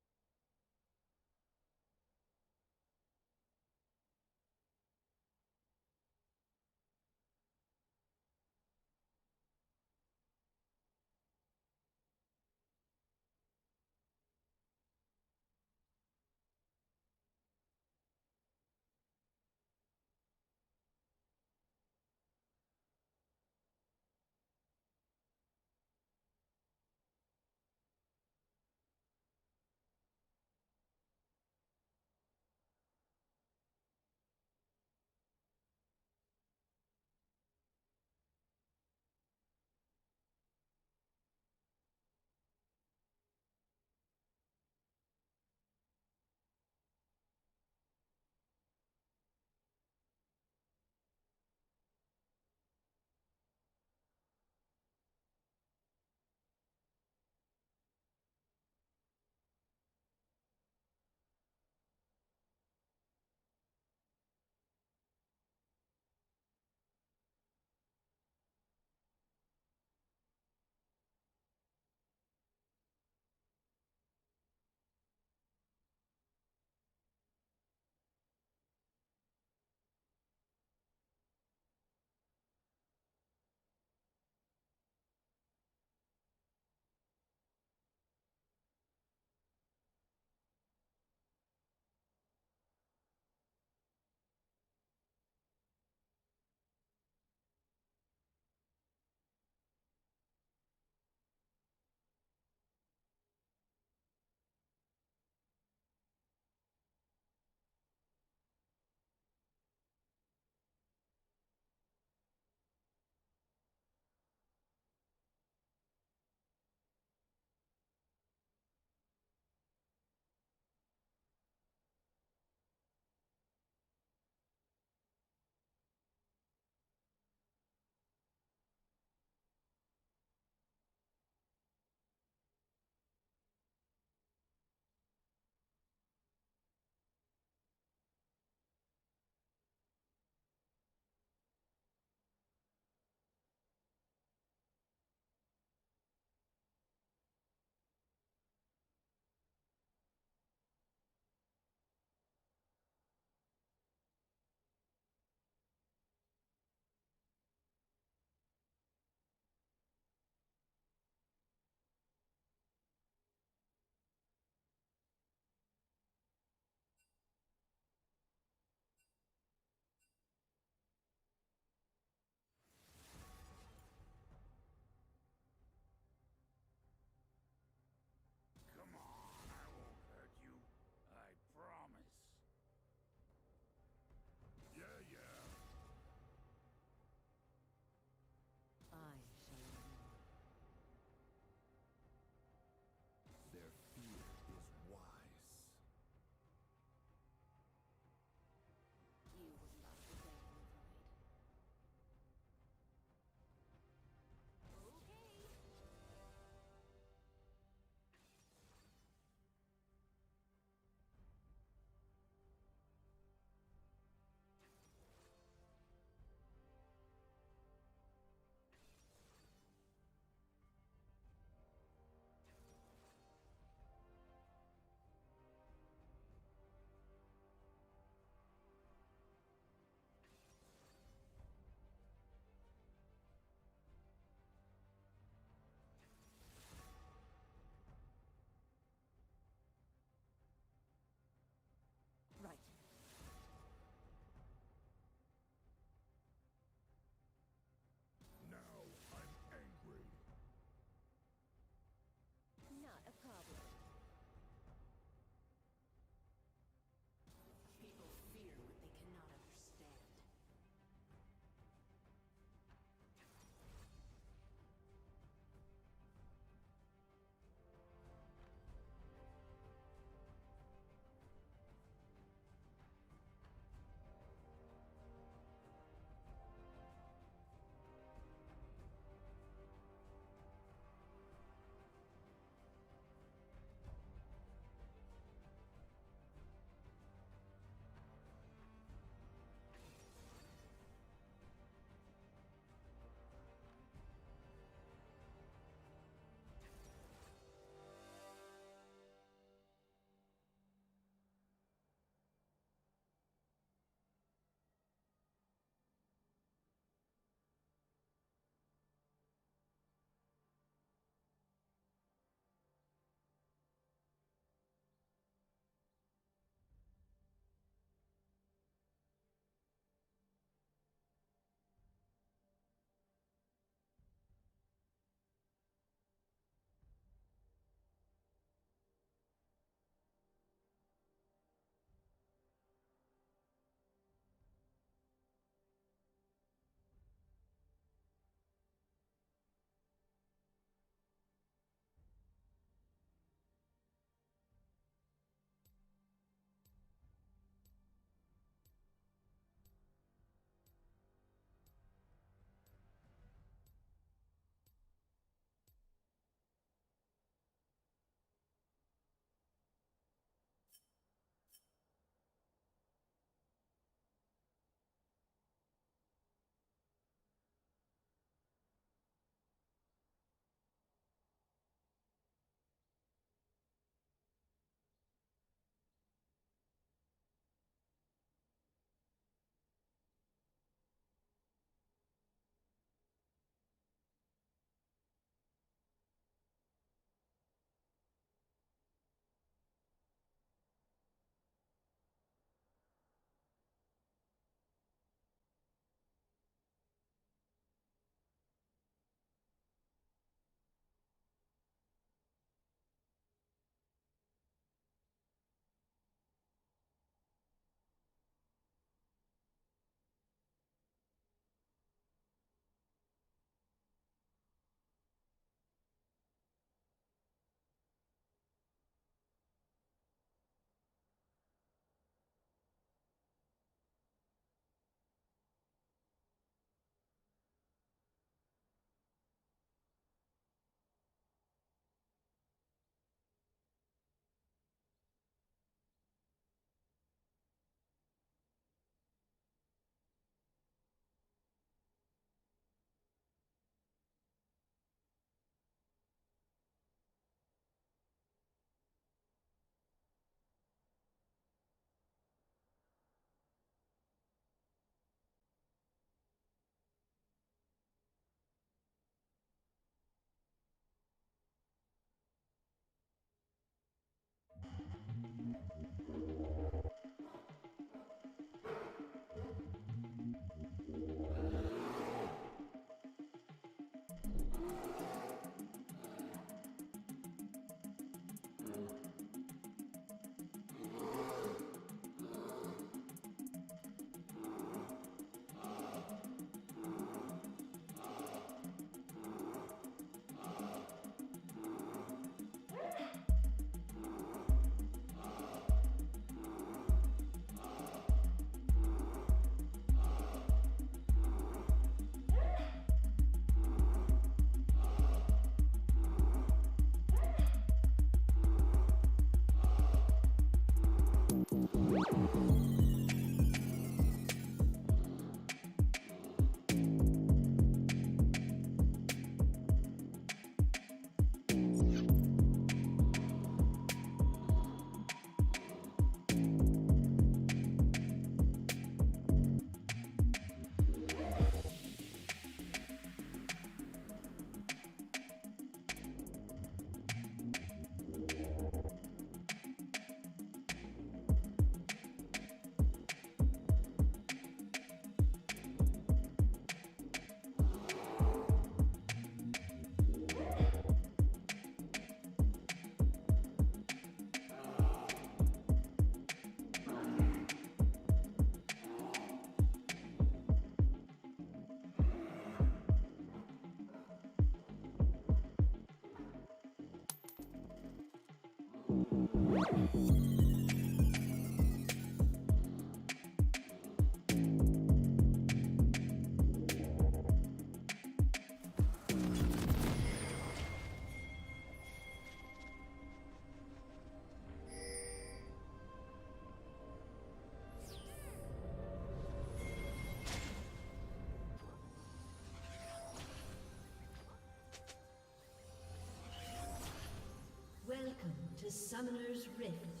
D: Welcome to Summoner's Rift.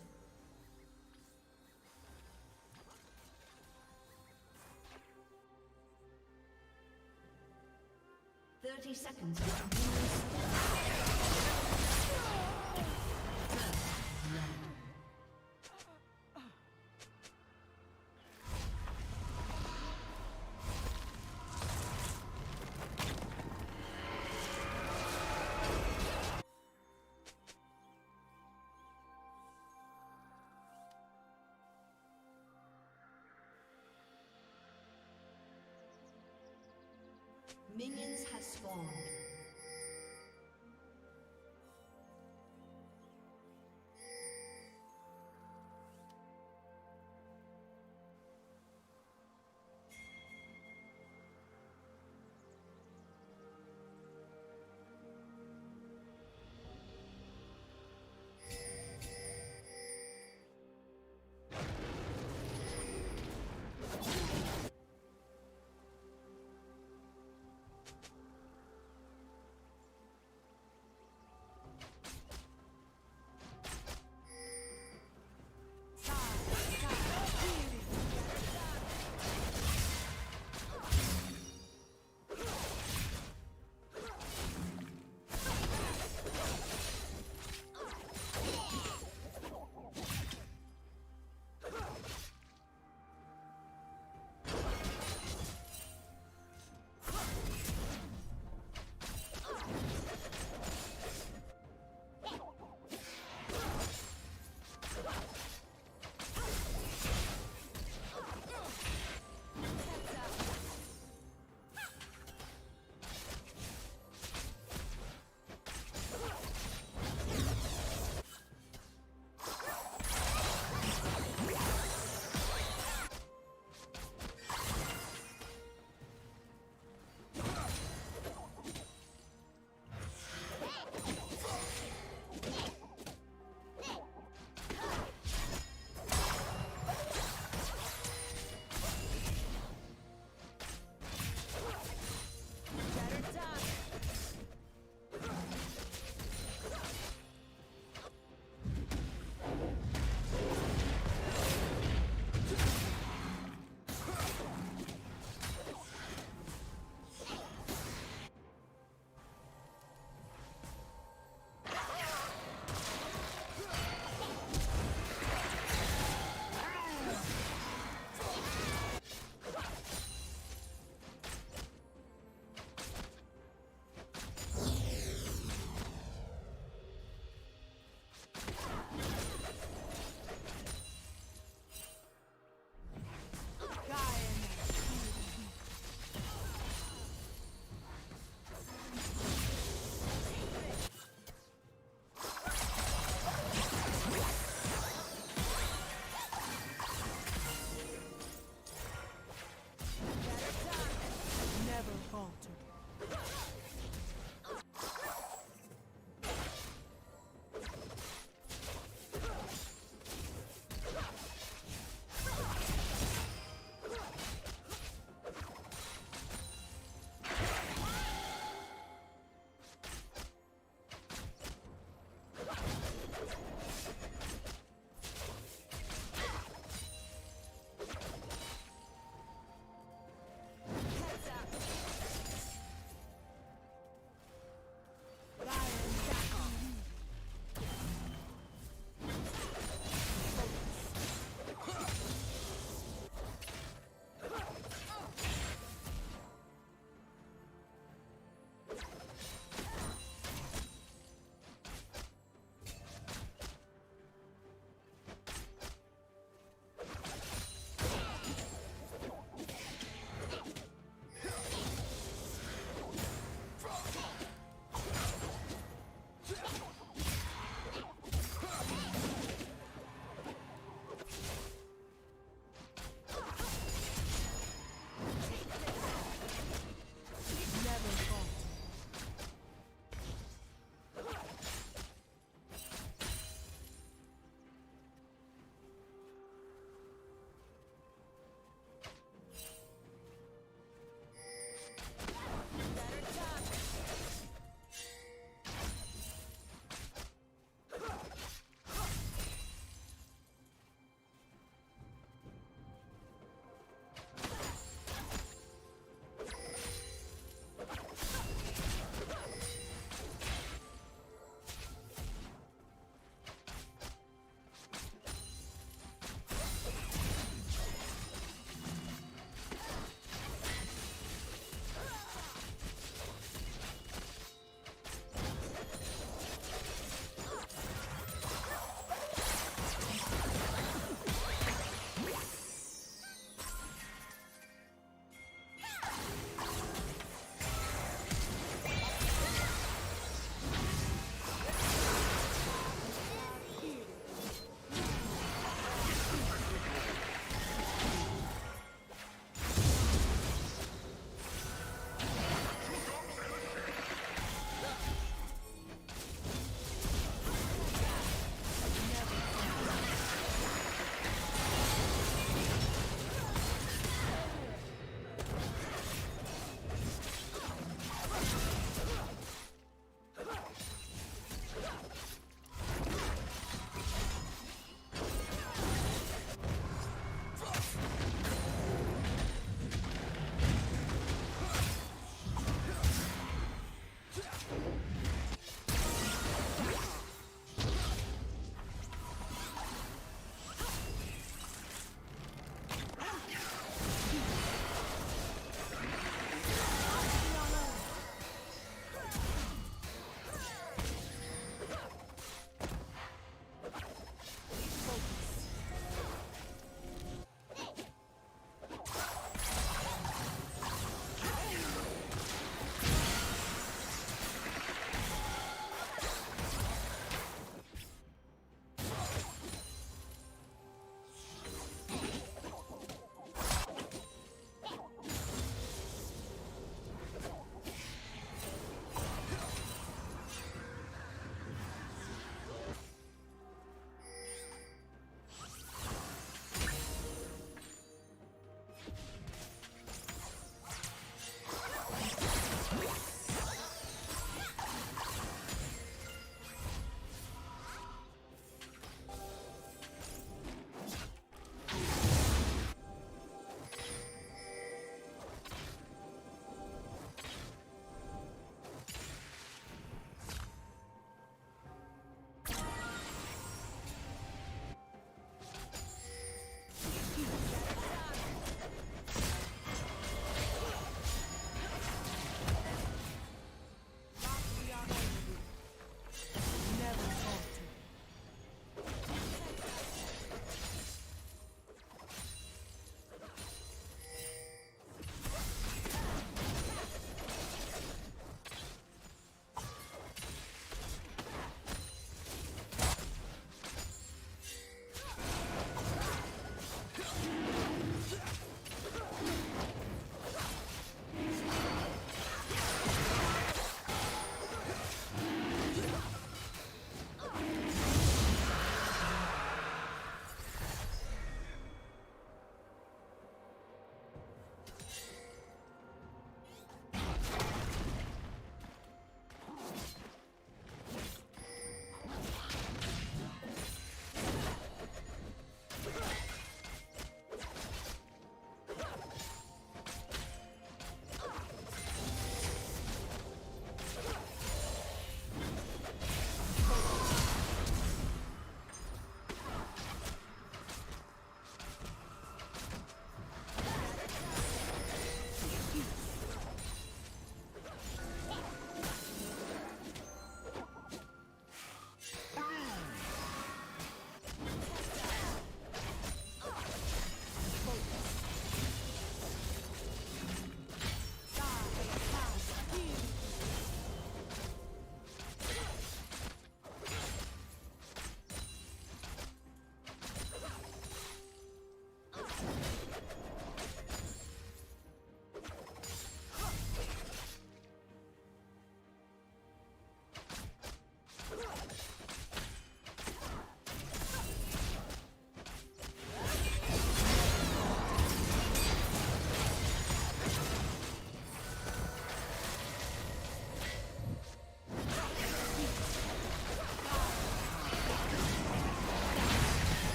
D: Seconds to Minions have spawned.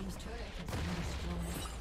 D: team's turret has been destroyed.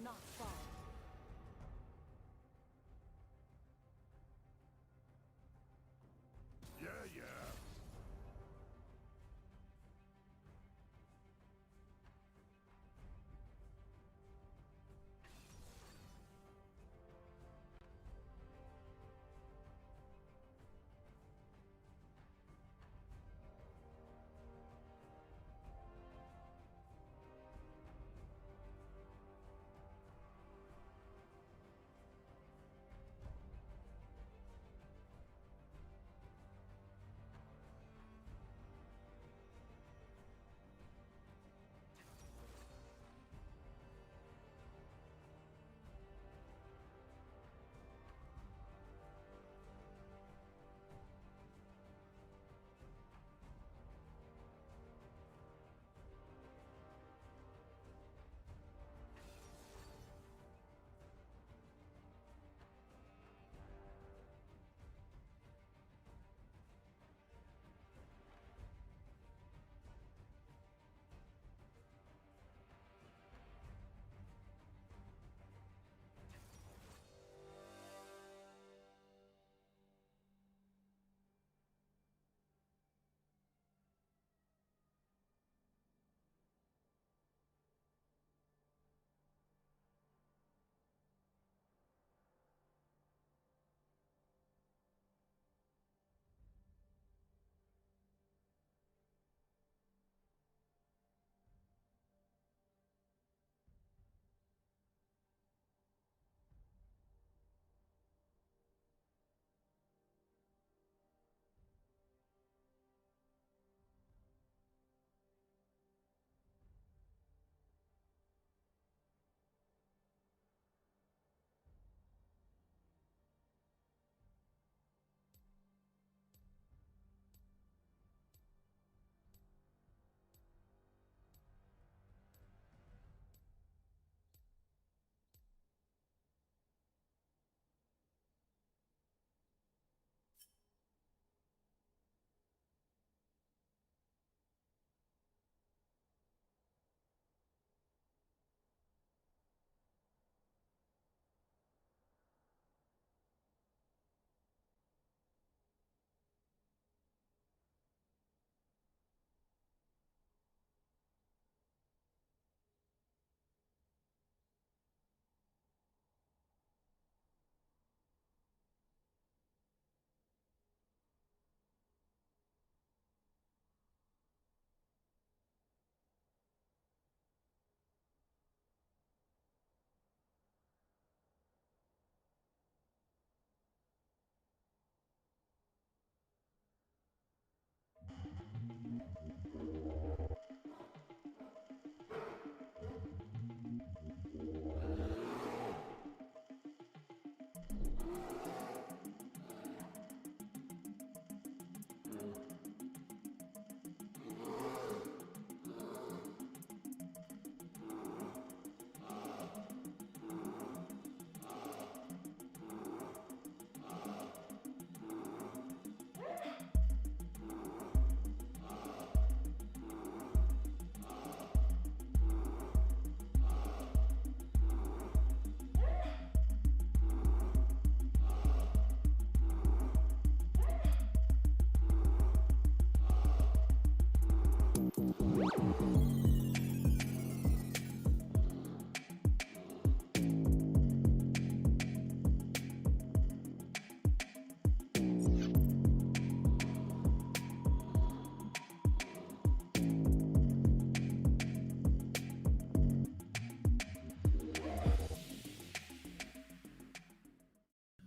D: not fall.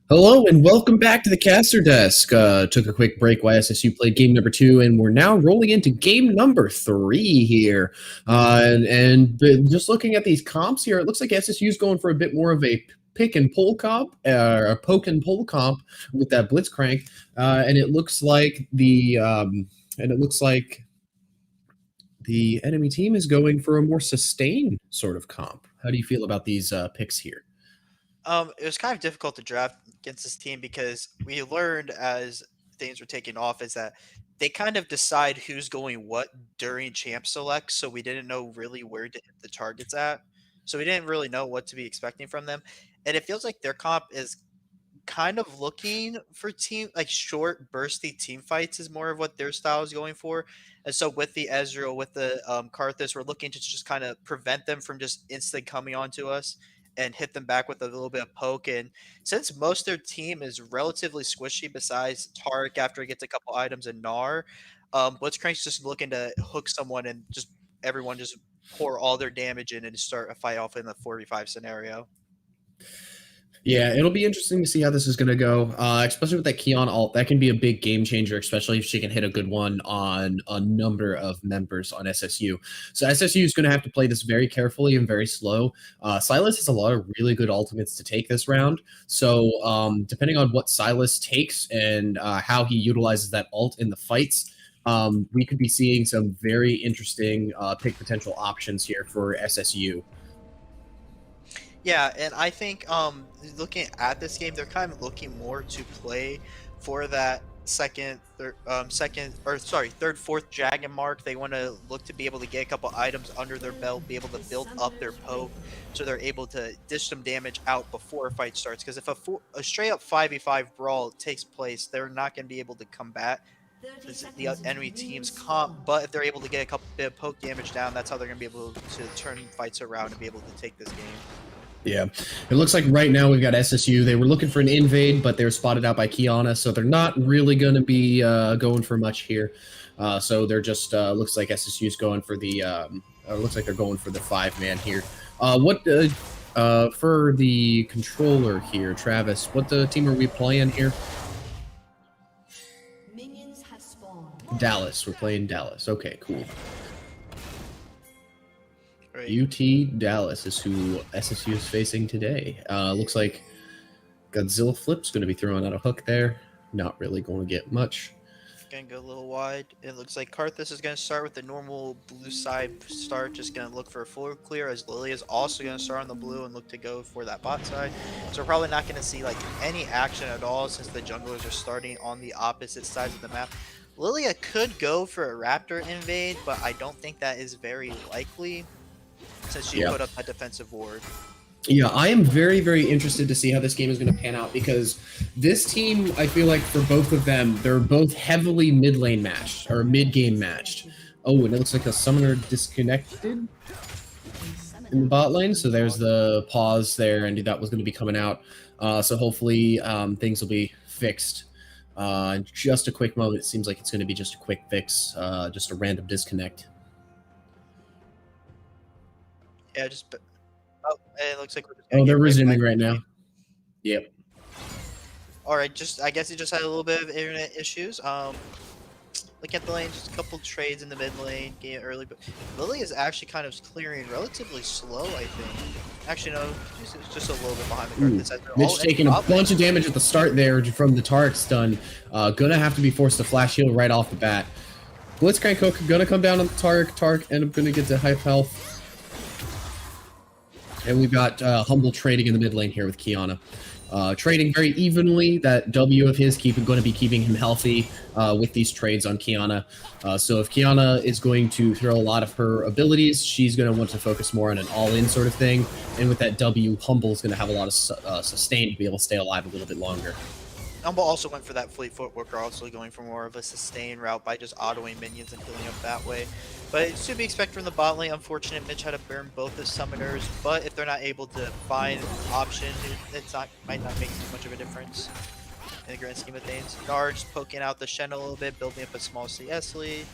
B: Hello and welcome back to the caster desk. Took a quick break while SSU played game number 2, and we're now rolling into game number 3 here. Just looking at these comps here, it looks like SSU's going for a bit more of a pick and pull comp, a poke and pull comp with that blitzcrank, and it looks like the enemy team is going for a more sustained sort of comp. How do you feel about these picks here?
C: It was kind of difficult to draft against this team because we learned as things were taking off is that they kind of decide who's going what during champ select, so we didn't know really where to hit the targets at. So we didn't really know what to be expecting from them. And it feels like their comp is kind of looking for team like short bursty team fights is more of what their style is going for. And so with the Ezreal, with the Karthus, we're looking to just kind of prevent them from just instant coming onto us and hit them back with a little bit of poke. And since most of their team is relatively squishy besides Tark after he gets a couple items and Gnar, Blitzcrank's just looking to hook someone and just everyone just pour all their damage in and start a fight off in the 4v5 scenario.
B: Yeah, it'll be interesting to see how this is going to go, especially with that Kiana ult. That can be a big game changer, especially if she can hit a good one on a number of members on SSU. So SSU is going to have to play this very carefully and very slow. Silas has a lot of really good ultimates to take this round. So depending on what Silas takes and how he utilizes that ult in the fights, we could be seeing some very interesting pick potential options here for SSU.
C: Yeah, and I think looking at this game, they're kind of looking more to play for that third, fourth dragon mark. They want to look to be able to get a couple items under their belt, be able to build up their poke, so they're able to dish some damage out before a fight starts. Because if a straight up 5v5 brawl takes place, they're not going to be able to combat the enemy team's comp. But if they're able to get a couple bit of poke damage down, that's how they're going to be able to turn fights around and be able to take this game.
B: Yeah, it looks like right now we've got SSU. They were looking for an invade, but they were spotted out by Kiana, so they're not really going to be going for much here. So they're just looks like SSU's going for the looks like they're going for the 5-man here. What for the controller here, Travis? What team are we playing here?
D: Minions have spawned.
B: Dallas. We're playing Dallas. Okay, cool.
C: Right.
B: UT Dallas is who SSU is facing today. Looks like Godzilla Flip's going to be throwing out a hook there. Not really going to get much.
C: Gonna go a little wide. It looks like Karthus is gonna start with the normal blue side start, just gonna look for a full clear, as Lily is also gonna start on the blue and look to go for that bot side. So we're probably not gonna see like any action at all since the junglers are starting on the opposite sides of the map. Lilia could go for a Raptor invade, but I don't think that is very likely since she put up a defensive ward.
B: Yeah, I am very, very interested to see how this game is going to pan out because this team, I feel like for both of them, they're both heavily mid lane matched or mid game matched. Oh, and it looks like a summoner disconnected in the bot lane. So there's the pause there, and that was going to be coming out. So hopefully things will be fixed. Just a quick moment. It seems like it's going to be just a quick fix, just a random disconnect.
C: Yeah, just. Oh, it looks like we're just
B: Oh, they're resuming right now. Yep.
C: All right, I guess he just had a little bit of internet issues. Look at the lane, just a couple trades in the mid lane, getting early, but Lily is actually kind of clearing relatively slow, I think. Actually, no, just a little bit behind the curve.
B: Mitch taking a bunch of damage at the start there from the Tark stun. Gonna have to be forced to flash heal right off the bat. Blitzcrank Hook gonna come down on the Tark. Tark end up gonna get to high health. And we've got Humble trading in the mid lane here with Kiana. Trading very evenly. That W of his going to be keeping him healthy with these trades on Kiana. So if Kiana is going to throw a lot of her abilities, she's going to want to focus more on an all-in sort of thing. And with that W, Humble is going to have a lot of sustain to be able to stay alive a little bit longer.
C: Humble also went for that fleet footwork, also going for more of a sustain route by just autoing minions and healing up that way. But it's to be expected from the bot lane. Unfortunate, Mitch had to burn both his summoners, but if they're not able to find an option, might not make too much of a difference in the grand scheme of things. Gnar just poking out the Shen a little bit, building up a small CS lead.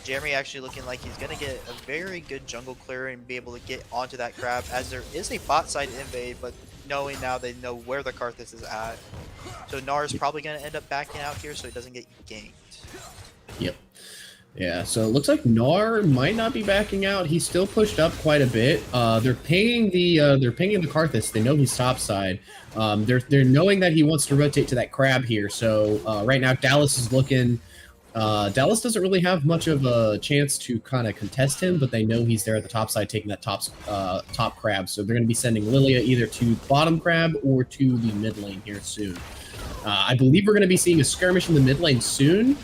C: Jeremy actually looking like he's going to get a very good jungle clear and be able to get onto that crab, as there is a bot side invade, but knowing now they know where the Karthus is at. So Gnar is probably going to end up backing out here so he doesn't get ganked.
B: Yep. Yeah, so it looks like Gnar might not be backing out. He's still pushed up quite a bit. They're pinging the Karthus. They know he's topside. They're knowing that he wants to rotate to that crab here. So right now Dallas is looking. Dallas doesn't really have much of a chance to kind of contest him, but they know he's there at the top side taking that top crab. So they're going to be sending Lilia either to bottom crab or to the mid lane here soon. I believe we're going to be seeing a skirmish in the mid lane soon.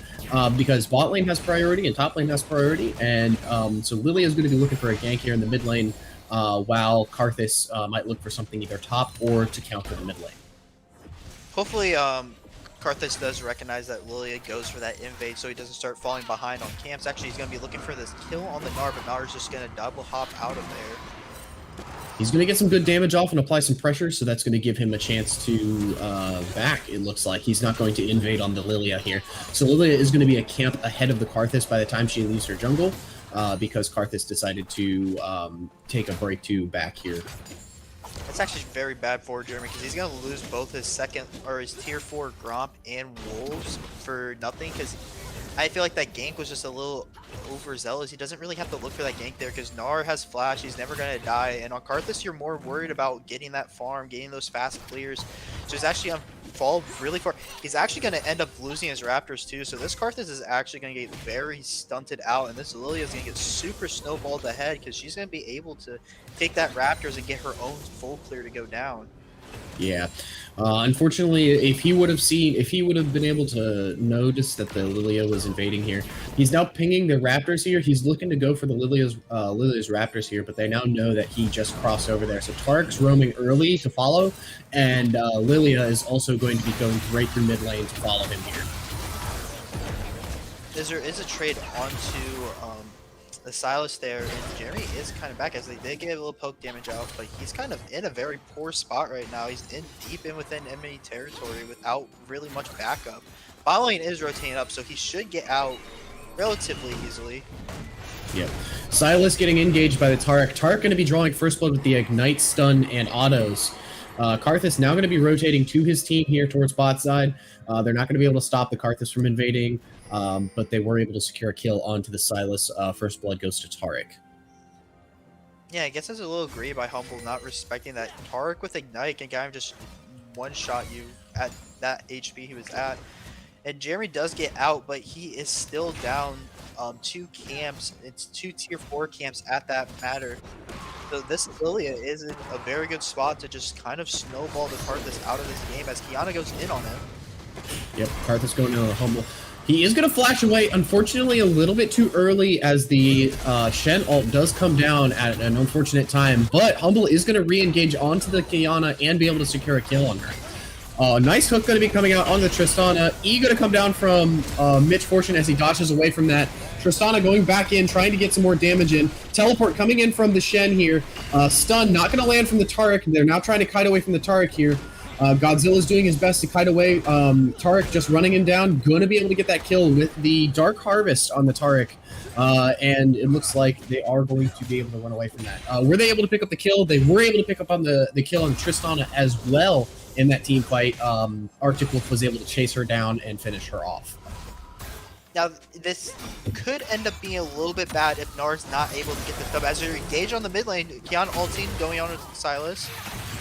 B: Because bot lane has priority and top lane has priority, and so Lilia is going to be looking for a gank here in the mid lane. while Karthus might look for something either top or to counter the mid lane.
C: Hopefully, Karthus does recognize that Lilia goes for that invade so he doesn't start falling behind on camps. Actually, he's going to be looking for this kill on the Gnar, but Gnar's just going to double hop out of there.
B: He's going to get some good damage off and apply some pressure, so that's going to give him a chance to back, it looks like. He's not going to invade on the Lilia here. So Lilia is going to be a camp ahead of the Karthus by the time she leaves her jungle, because Karthus decided to take a break to back here.
C: That's actually very bad for Jeremy because he's going to lose both his his tier 4 Gromp and Wolves for nothing, because I feel like that gank was just a little overzealous. He doesn't really have to look for that gank there because Gnar has flash. He's never going to die. And on Karthus, you're more worried about getting that farm, getting those fast clears. So he's actually going to fall really far. He's actually going to end up losing his Raptors too. So this Karthus is actually going to get very stunted out. And this Lilia is going to get super snowballed ahead because she's going to be able to take that Raptors and get her own full clear to go down.
B: Yeah. Unfortunately, if he would have been able to notice that the Lilia was invading here, he's now pinging the Raptors here. He's looking to go for the Lilia's Raptors here, but they now know that he just crossed over there. So Tark's roaming early to follow, and Lilia is also going to be going right through mid lane to follow him here.
C: There is a trade onto the Silas there, and Jeremy is kind of back as they did get a little poke damage out, but he's kind of in a very poor spot right now. He's deep in within enemy territory without really much backup. Following is rotating up, so he should get out relatively easily.
B: Yep. Silas getting engaged by the Taric. Taric going to be drawing first blood with the Ignite, Stun, and Autos. Karthus now going to be rotating to his team here towards bot side. They're not going to be able to stop the Karthus from invading, but they were able to secure a kill onto the Silas. First blood goes to Taric.
C: Yeah, I guess there's a little agree by Humble not respecting that Taric with Ignite can kind of just one-shot you at that HP he was at. And Jeremy does get out, but he is still down 2 camps. It's 2 tier 4 camps at that matter. So this Lilia is in a very good spot to just kind of snowball the Karthus out of this game as Qiyana goes in on him.
B: Yep, Karthus going into the Humble. He is going to flash away, unfortunately a little bit too early as the Shen ult does come down at an unfortunate time, but Humble is going to re-engage onto the Qiyana and be able to secure a kill on her. Nice hook going to be coming out on the Tristana. E going to come down from Mitch Fortune as he dodges away from that. Tristana going back in, trying to get some more damage in. Teleport coming in from the Shen here. Stun not going to land from the Taric. They're now trying to kite away from the Taric here. Godzilla's doing his best to kite away. Taric just running him down. Going to be able to get that kill with the Dark Harvest on the Taric. And it looks like they are going to be able to run away from that. Were they able to pick up the kill? They were able to pick up on the kill on Tristana as well in that team fight. Arctic Wolf was able to chase her down and finish her off.
C: Now, this could end up being a little bit bad if Gnar's not able to get the dub. As they're engaged on the mid lane, Qiyana ulting going on with Silas.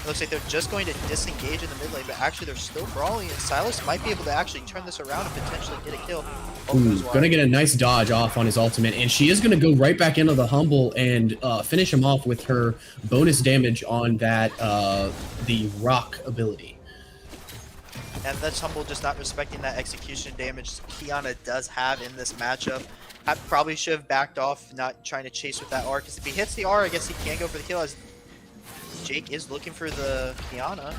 C: It looks like they're just going to disengage in the mid lane, but actually they're still brawling, and Silas might be able to actually turn this around and potentially get a kill.
B: Gonna get a nice dodge off on his ultimate, and she is gonna go right back into the Humble and finish him off with her bonus damage on that the Rock ability.
C: And that's Humble just not respecting that execution damage Qiyana does have in this matchup. I probably should have backed off, not trying to chase with that R, because if he hits the R, I guess he can go for the kill, as Jake is looking for the Qiyana.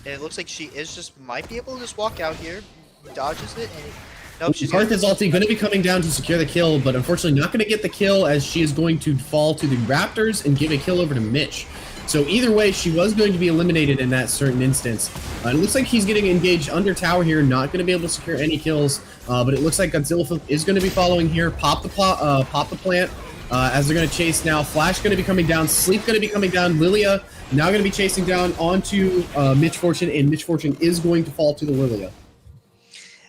C: And it looks like she is might be able to just walk out here. He dodges it, and nope, she's
B: Karthus ulti going to be coming down to secure the kill, but unfortunately not going to get the kill as she is going to fall to the Raptors and give a kill over to Mitch. So either way, she was going to be eliminated in that certain instance. It looks like he's getting engaged under tower here, not going to be able to secure any kills, but it looks like Godzilla is going to be following here. Pop the plant as they're going to chase now. Flash going to be coming down. Sleep going to be coming down. Lilia now going to be chasing down onto Mitch Fortune, and Mitch Fortune is going to fall to the Lilia.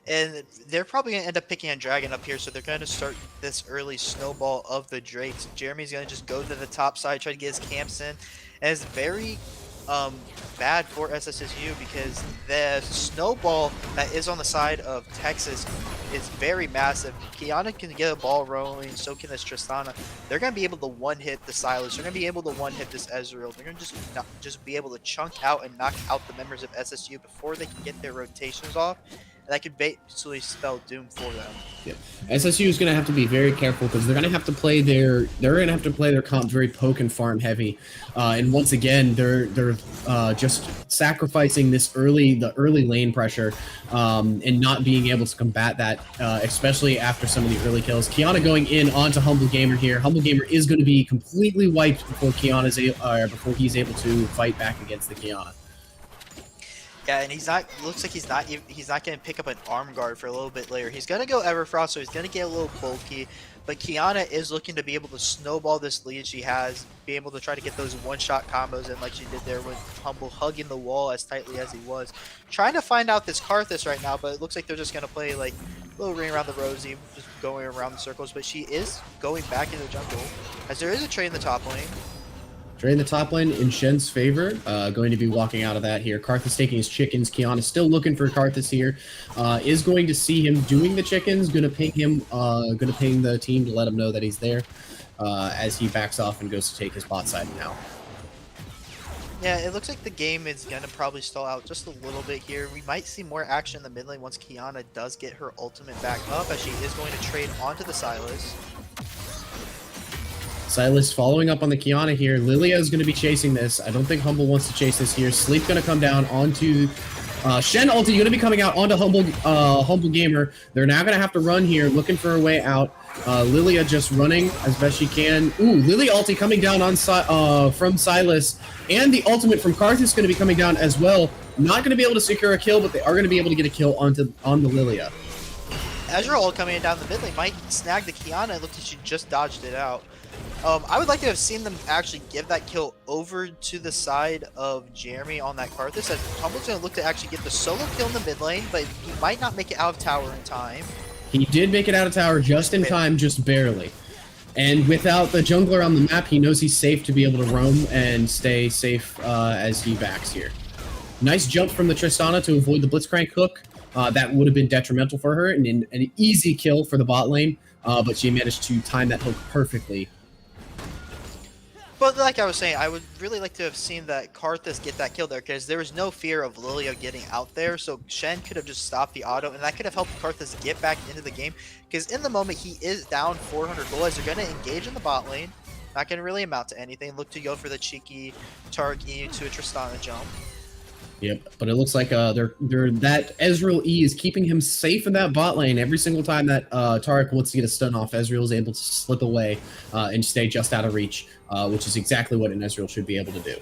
C: And they're probably going to end up picking on Dragon up here, so they're going to start this early snowball of the Drakes. Jeremy's going to just go to the top side, try to get his camps in. And it's very bad for SSSU because the snowball that is on the side of Texas is very massive. Qiyana can get a ball rolling, so can this Tristana. They're going to be able to one-hit the Silas. They're going to be able to one-hit this Ezreal. They're going to just be able to chunk out and knock out the members of SSU before they can get their rotations off. and that could basically spell doom for them.
B: Yeah. SSU is going to have to be very careful because they're going to have to play their comp very poke and farm heavy, and once again they're just sacrificing the early lane pressure, and not being able to combat that, especially after some of the early kills. Kiana going in onto Humble Gamer here. Humble Gamer is going to be completely wiped before before he's able to fight back against the Kiana.
C: Yeah, and looks like he's not going to pick up an arm guard for a little bit later. He's going to go Everfrost, so he's going to get a little bulky. But Kiana is looking to be able to snowball this lead she has, be able to try to get those one-shot combos in like she did there with Humble hugging the wall as tightly as he was. Trying to find out this Karthus right now, but it looks like they're just going to play like a little ring around the rosy, just going around the circles. But she is going back into the jungle, as there is a trade in the top lane.
B: Trade in the top lane in Shen's favor. Going to be walking out of that here. Karthus taking his chickens. Kiana still looking for Karthus here. Is going to see him doing the chickens. Going to ping him. Going to ping the team to let him know that he's there. As he backs off and goes to take his bot side now.
C: Yeah, it looks like the game is going to probably stall out just a little bit here. We might see more action in the mid lane once Kiana does get her ultimate back up, as she is going to trade onto the Sylas.
B: Sylas following up on the Kiana here. Lilia is going to be chasing this. I don't think Humble wants to chase this here. Sleep going to come down onto Shen ulti going to be coming out onto Humble Gamer. They're now going to have to run here, looking for a way out. Lilia just running as best she can. Ooh, Lilia ulti coming down on from Sylas, and the ultimate from Karthus is going to be coming down as well. Not going to be able to secure a kill, but they are going to be able to get a kill on the Lilia.
C: Ezreal coming down the mid lane might snag the Kiana. It looked like she just dodged it out. I would like to have seen them actually give that kill over to the side of Jeremy on that Karthus, as Humble's going to look to actually get the solo kill in the mid lane, but he might not make it out of tower in time.
B: He did make it out of tower just in time, just barely. And without the jungler on the map, he knows he's safe to be able to roam and stay safe as he backs here. Nice jump from the Tristana to avoid the Blitzcrank hook. That would have been detrimental for her, and an easy kill for the bot lane, but she managed to time that hook perfectly.
C: But like I was saying, I would really like to have seen that Karthus get that kill there, because there was no fear of Lilia getting out there, so Shen could have just stopped the auto, and that could have helped Karthus get back into the game, because in the moment he is down 400 gold, as they're going to engage in the bot lane. Not going to really amount to anything. Look to go for the cheeky target to a Tristana jump.
B: Yep, but it looks like that Ezreal E is keeping him safe in that bot lane. Every single time that Taric wants to get a stun off, Ezreal is able to slip away and stay just out of reach, which is exactly what an Ezreal should be able to do.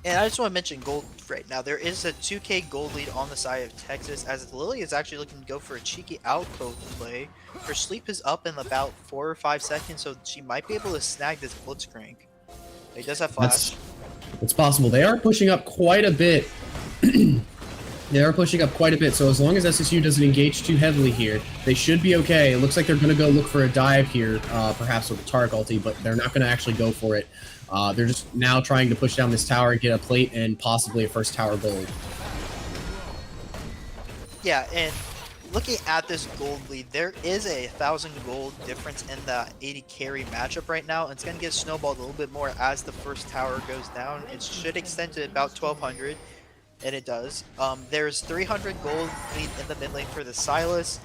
C: And I just want to mention gold right now. There is a 2k gold lead on the side of Texas, as Lily is actually looking to go for a cheeky outcode play. Her sleep is up in about 4 or 5 seconds, so she might be able to snag this Blitzcrank. He does have flash.
B: It's possible. They are pushing up quite a bit. They are pushing up quite a bit, so as long as SSU doesn't engage too heavily here, they should be okay. It looks like they're going to go look for a dive here, perhaps with the Taric ulti, but they're not going to actually go for it. They're just now trying to push down this tower and get a plate and possibly a first tower gold.
C: Yeah, and looking at this gold lead, there is a 1,000 gold difference in the 80 carry matchup right now, and it's going to get snowballed a little bit more as the first tower goes down. It should extend to about 1,200, and it does. There's 300 gold lead in the mid lane for the Sylas.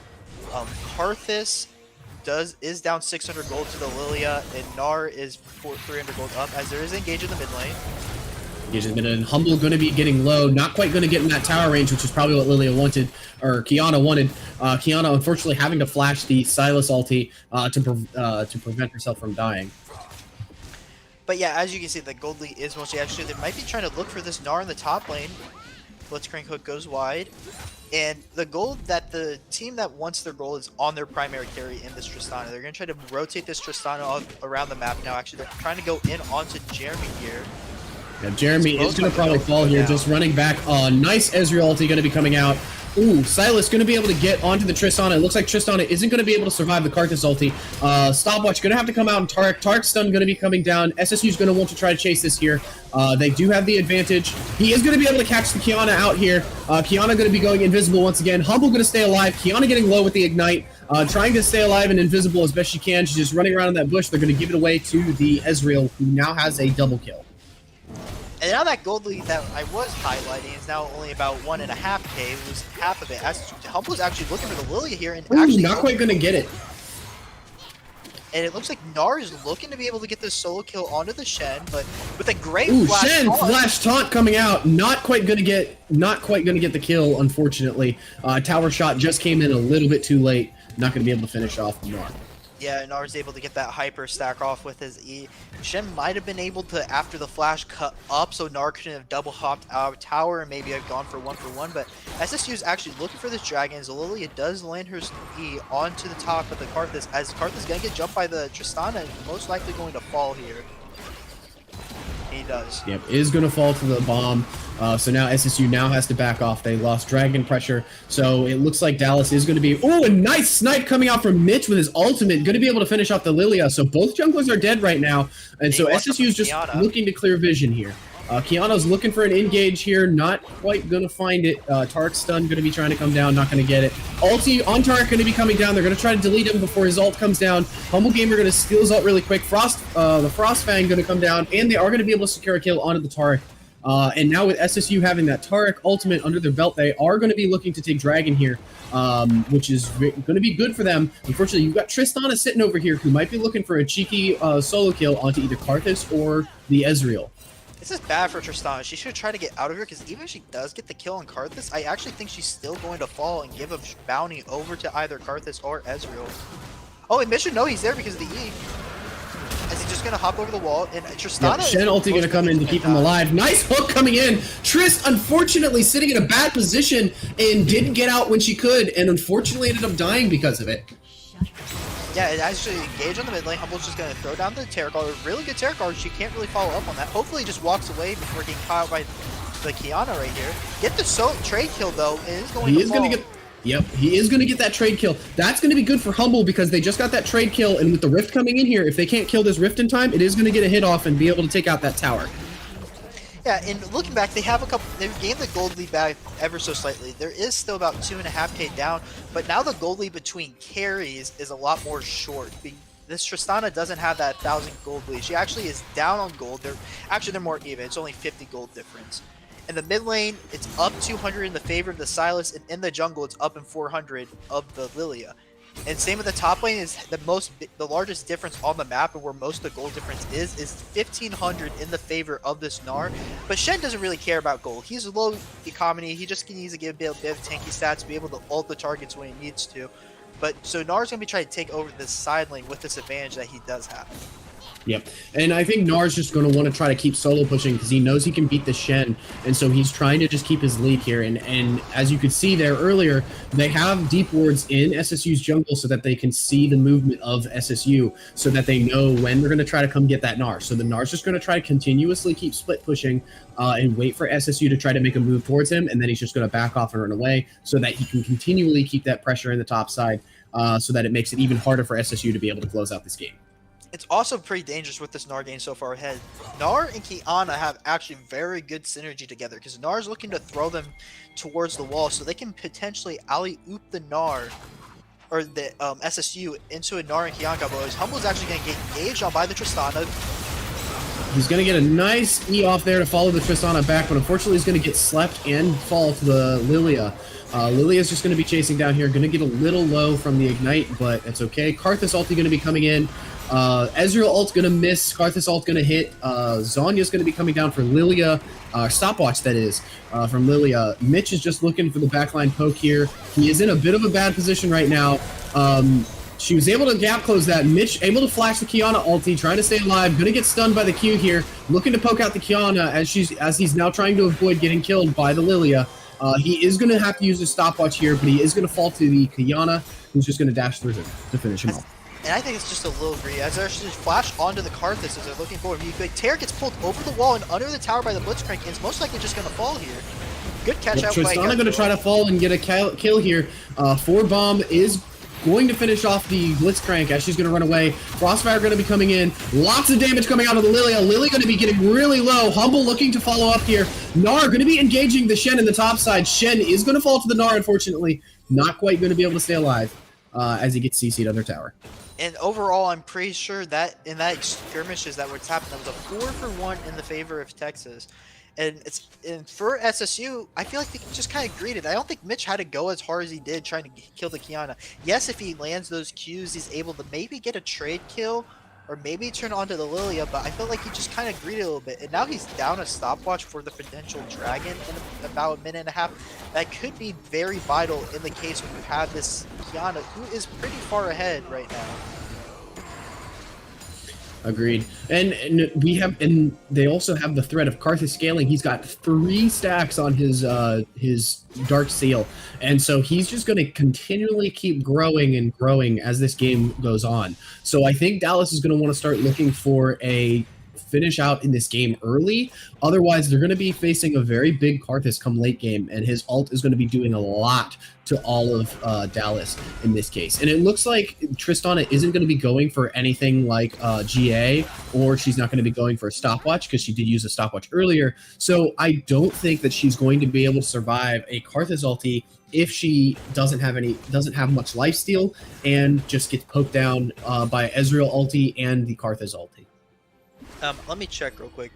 C: Karthus is down 600 gold to the Lilia, and Gnar is 300 gold up, as there is engage in the mid lane.
B: Humble going to be getting low, not quite going to get in that tower range, which is probably what Lilia wanted, or Kiana wanted. Kiana unfortunately having to flash the Sylas ulti to prevent herself from dying.
C: But yeah, as you can see, the gold lead is mostly actually, they might be trying to look for this Gnar in the top lane. Blitzcrank hook goes wide. And the gold that the team that wants their gold is on their primary carry in this Tristana. They're going to try to rotate this Tristana around the map now. Actually, they're trying to go in onto Jeremy here.
B: Yeah, Jeremy is going to probably fall here, just running back. Nice Ezreal ulti going to be coming out. Ooh, Sylas going to be able to get onto the Tristana. It looks like Tristana isn't going to be able to survive the Karthus ulti. Stopwatch going to have to come out, and Tarik's stun going to be coming down. SSU's going to want to try to chase this here. They do have the advantage. He is going to be able to catch the Kiana out here. Kiana going to be going invisible once again. Humble going to stay alive. Kiana getting low with the Ignite. Trying to stay alive and invisible as best she can. She's just running around in that bush. They're going to give it away to the Ezreal, who now has a double kill.
C: And now that gold lead that I was highlighting is now only about 1.5 2K was half of it. As Humble's actually looking for the Lilia here, and
B: Ooh,
C: actually
B: not quite gonna get it.
C: And it looks like Gnar is looking to be able to get this solo kill onto the Shen, but with a great
B: Ooh,
C: flash
B: Shen
C: taunt,
B: flash taunt coming out. Not quite gonna get the kill, unfortunately. Tower shot just came in a little bit too late. Not gonna be able to finish off Gnar.
C: yeah, Gnar's able to get that hyper stack off with his E. Shen might have been able to, after the flash, cut up so Gnar couldn't have double hopped out of tower and maybe have gone for one, but SSU is actually looking for this dragon. Lilia does land her E onto the top of the Karthus, as Karthus is going to get jumped by the Tristana and most likely going to fall here. He does.
B: Yep, is going to fall to the bomb. So now SSU now has to back off. They lost dragon pressure. So it looks like Dallas is going to be... Oh, a nice snipe coming out from Mitch with his ultimate. Going to be able to finish off the Lilia. So both junglers are dead right now. And so SSU is just looking to clear vision here. Kiana's looking for an engage here. Not quite going to find it. Tark's stun going to be trying to come down. Not going to get it. Ulti on Tark going to be coming down. They're going to try to delete him before his ult comes down. Humble Gamer going to steal his ult really quick. The Frost Fang going to come down. And they are going to be able to secure a kill onto the Tark. And now with SSU having that Tarek ultimate under their belt, they are going to be looking to take Dragon here, which is going to be good for them. Unfortunately, you've got Tristana sitting over here who might be looking for a cheeky solo kill onto either Karthus or the Ezreal.
C: This is bad for Tristana. She should try to get out of here, because even if she does get the kill on Karthus, I actually think she's still going to fall and give a bounty over to either Karthus or Ezreal. Oh, and Mission, no, he's there because of the E. Is he just going to hop over the wall? And Tristana...
B: Yep, Shen ulti going to come in to keep him alive. Nice hook coming in. Trist, unfortunately, sitting in a bad position and didn't get out when she could, and unfortunately ended up dying because of it.
C: Yeah, it actually engaged on the mid lane. Humble's just going to throw down the Terror Guard. A really good Terror Guard. She can't really follow up on that. Hopefully he just walks away before getting caught by the Kiana right here. Get the trade kill, though. It is going to fall.
B: Yep, he is going to get that trade kill. That's going to be good for Humble because they just got that trade kill, and with the Rift coming in here, if they can't kill this Rift in time, it is going to get a hit off and be able to take out that tower.
C: Yeah, and looking back, they've gained the gold lead back ever so slightly. There is still about 2.5k down, but now the gold lead between carries is a lot more short. This Tristana doesn't have that 1,000 gold lead. She actually is down on gold. They're more even. It's only 50 gold difference. In the mid lane, it's up 200 in the favor of the Sylas, and in the jungle, it's up in 400 of the Lilia. And same with the top lane, is the largest difference on the map, and where most of the gold difference is 1,500 in the favor of this Gnar. But Shen doesn't really care about gold. He's a low economy. He just needs to get a bit of tanky stats to be able to ult the targets when he needs to. But so Gnar's going to be trying to take over this side lane with this advantage that he does have.
B: Yep, and I think Gnar's just going to want to try to keep solo pushing because he knows he can beat the Shen, and so he's trying to just keep his lead here. And as you could see there earlier, they have deep wards in SSU's jungle so that they can see the movement of SSU, so that they know when they're going to try to come get that Gnar. So the Gnar's just going to try to continuously keep split pushing and wait for SSU to try to make a move towards him, and then he's just going to back off and run away so that he can continually keep that pressure in the top side, so that it makes it even harder for SSU to be able to close out this game.
C: It's also pretty dangerous with this Gnar game so far ahead. Gnar and Kiana have actually very good synergy together, because Gnar's looking to throw them towards the wall so they can potentially alley-oop the Gnar, or the SSU, into a Gnar and Kiana combo. Humble's actually going to get engaged on by the Tristana.
B: He's going to get a nice E off there to follow the Tristana back, but unfortunately he's going to get slept and fall to the Lilia. Lilia's just going to be chasing down here, going to get a little low from the Ignite, but it's okay. Karthus ulti going to be coming in. Ezreal ult's going to miss. Karthus ult going to hit. Zonya's going to be coming down for Lilia. Stopwatch, that is, from Lilia. Mitch is just looking for the backline poke here. He is in a bit of a bad position right now. She was able to gap close that. Mitch able to flash the Kiana ulti, trying to stay alive. Going to get stunned by the Q here. Looking to poke out the Kiana as he's now trying to avoid getting killed by the Lilia. He is going to have to use his stopwatch here, but he is going to fall to the Kiana, who's just going to dash through him to finish him off.
C: And I think it's just a little greedy, as they're actually flash onto the Karthus as they're looking forward. Terra gets pulled over the wall and under the tower by the Blitzcrank, and it's most likely just going to fall here. Good catch out by
B: Tristana going to try to fall and get a kill here. 4-bomb is going to finish off the Blitzcrank as she's going to run away. Frostfire going to be coming in. Lots of damage coming out of the Lilia. Lilia going to be getting really low. Humble looking to follow up here. Gnar going to be engaging the Shen in the top side. Shen is going to fall to the Gnar, unfortunately. Not quite going to be able to stay alive as he gets CC'd on their tower.
C: And overall, I'm pretty sure that in that skirmishes that were happening, that was a 4-for-1 in the favor of Texas. And for SSU, I feel like they just kind of greeted. I don't think Mitch had to go as hard as he did trying to kill the Kiana. Yes, if he lands those Qs, he's able to maybe get a trade kill or maybe turn onto the Lilia, but I felt like he just kind of greeted a little bit. And now he's down a stopwatch for the potential dragon in about a minute and a half. That could be very vital in the case when you have this Kiana, who is pretty far ahead right now.
B: Agreed. And they also have the threat of Karthus scaling. He's got 3 stacks on his Dark Seal. And so he's just going to continually keep growing and growing as this game goes on. So I think Dallas is going to want to start looking for a finish out in this game early. Otherwise, they're going to be facing a very big Karthus come late game, and his ult is going to be doing a lot to all of Dallas in this case. And it looks like Tristana isn't going to be going for anything like GA, or she's not going to be going for a stopwatch because she did use a stopwatch earlier. So I don't think that she's going to be able to survive a Karthus ulti if she doesn't have much lifesteal and just gets poked down by Ezreal ulti and the Karthus ulti.
C: Let me check real quick.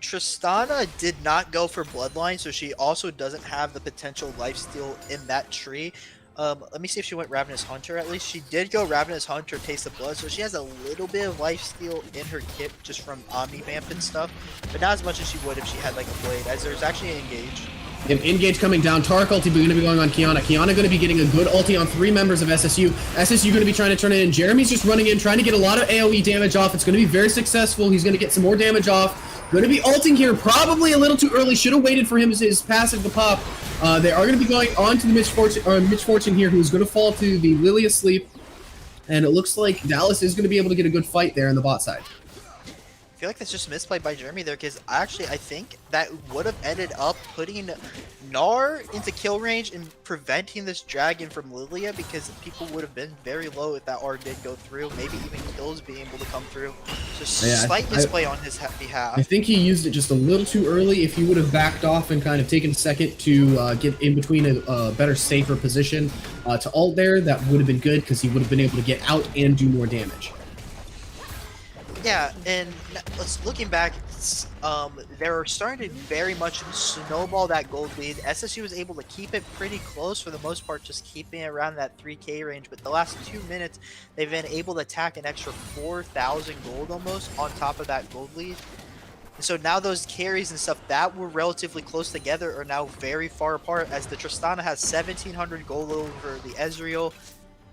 C: Tristana did not go for Bloodline, so she also doesn't have the potential lifesteal in that tree. Let me see if she went Ravenous Hunter at least. She did go Ravenous Hunter, Taste of Blood, so she has a little bit of lifesteal in her kit just from Omni Vamp and stuff, but not as much as she would if she had like a Blade, as there's actually an Engage.
B: Engage coming down. Tark ulti going to be going on Kiana. Kiana going to be getting a good ulti on 3 members of SSU. SSU going to be trying to turn it in. Jeremy's just running in, trying to get a lot of AoE damage off. It's going to be very successful. He's going to get some more damage off. Going to be ulting here. Probably a little too early. Should have waited for his passive to pop. They are going to be going on to the Mitch Fortune here, who's going to fall to the Lily Asleep. And it looks like Dallas is going to be able to get a good fight there on the bot side.
C: I feel like that's just misplayed by Jeremy there, because actually I think that would have ended up putting Gnar into kill range and preventing this dragon from Lilia, because people would have been very low if that R did go through, maybe even kills being able to come through. So slight misplay on his behalf.
B: I think he used it just a little too early. If he would have backed off and kind of taken a second to get in between a better, safer position to ult there, that would have been good, because he would have been able to get out and do more damage.
C: Yeah, and looking back, they're starting to very much snowball that gold lead. SSU was able to keep it pretty close for the most part, just keeping it around that 3K range. But the last 2 minutes, they've been able to attack an extra 4,000 gold almost on top of that gold lead. And so now those carries and stuff that were relatively close together are now very far apart, as the Tristana has 1,700 gold over the Ezreal.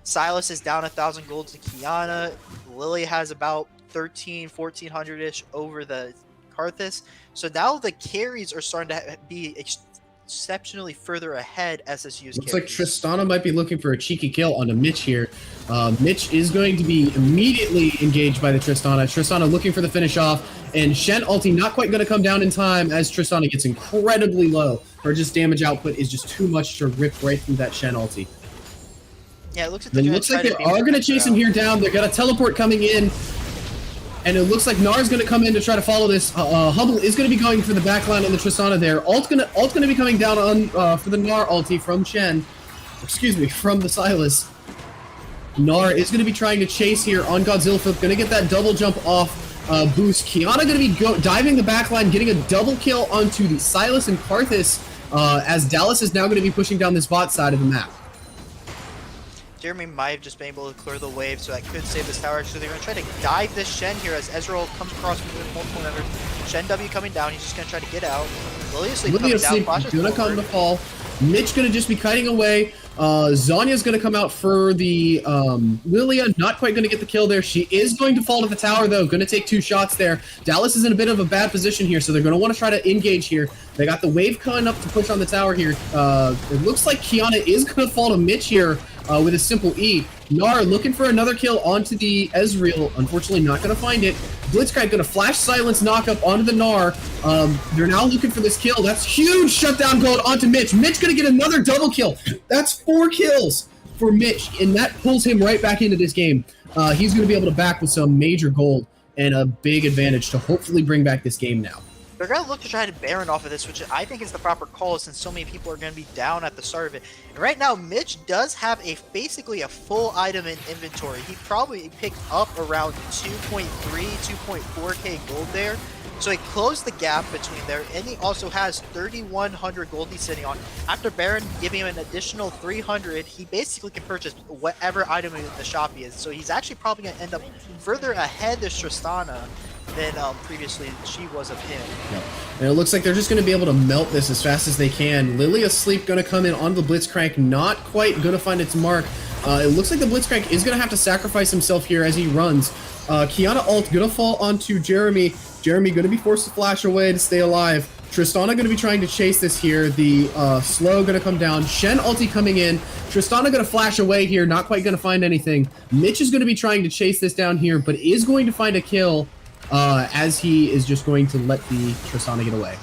C: Silas is down 1,000 gold to Kiana. Lily has about 1,400-ish over the Karthus. So now the carries are starting to be exceptionally further ahead SSU's
B: Looks
C: carries.
B: like Tristana might be looking for a cheeky kill onto Mitch here. Mitch is going to be immediately engaged by the Tristana. Tristana looking for the finish off, and Shen ulti not quite going to come down in time as Tristana gets incredibly low. Her just damage output is just too much to rip right through that Shen ulti.
C: Yeah, it looks like,
B: they are going to chase him here down. They've got a teleport coming in. And it looks like Gnar's going to come in to try to follow this. Hubble is going to be going for the backline on the Tristana there. Alt's going to be coming down on for the Gnar ulti from Shen. Excuse me, from the Silas. Gnar is going to be trying to chase here on Godzilla Flip. Going to get that double jump off boost. Kiana going to be diving the backline, getting a double kill onto the Silas and Karthus, as Dallas is now going to be pushing down this bot side of the map.
C: Jeremy might have just been able to clear the wave, so that could save this tower. So they're going to try to dive this Shen here as Ezreal comes across with multiple members. Shen W coming down, he's just going to try to get out. Lilia Asleep coming down, flashes
B: going to come to fall. Mitch going to just be kiting away. Zanya's going to come out for the Lilia, not quite going to get the kill there. She is going to fall to the tower, though. Going to take 2 shots there. Dallas is in a bit of a bad position here, so they're going to want to try to engage here. They got the wave coming up to push on the tower here. It looks like Kiana is going to fall to Mitch here with a simple E. Gnar looking for another kill onto the Ezreal. Unfortunately, not going to find it. Blitzcrank going to flash silence knock up onto the Gnar. They're now looking for this kill. That's huge shutdown gold onto Mitch. Mitch going to get another double kill. That's 4 kills for Mitch, and that pulls him right back into this game. He's going to be able to back with some major gold and a big advantage to hopefully bring back this game now.
C: They're going to look to try to Baron off of this, which I think is the proper call since so many people are going to be down at the start of it. And right now, Mitch does have basically a full item in inventory. He probably picked up around 2.3, 2.4k gold there. So he closed the gap between there, and he also has 3,100 gold he's sitting on. After Baron giving him an additional 300, he basically can purchase whatever item in the shop he is. So he's actually probably going to end up further ahead of Tristana than previously she was of him.
B: Yep. And it looks like they're just going to be able to melt this as fast as they can. Lily Asleep going to come in on the Blitzcrank, not quite going to find its mark. It looks like the Blitzcrank is going to have to sacrifice himself here as he runs. Kiana ult going to fall onto Jeremy. Jeremy going to be forced to flash away to stay alive. Tristana going to be trying to chase this here. The slow going to come down. Shen ulti coming in. Tristana going to flash away here, not quite going to find anything. Mitch is going to be trying to chase this down here, but is going to find a kill. As he is just going to let the Tristana get away.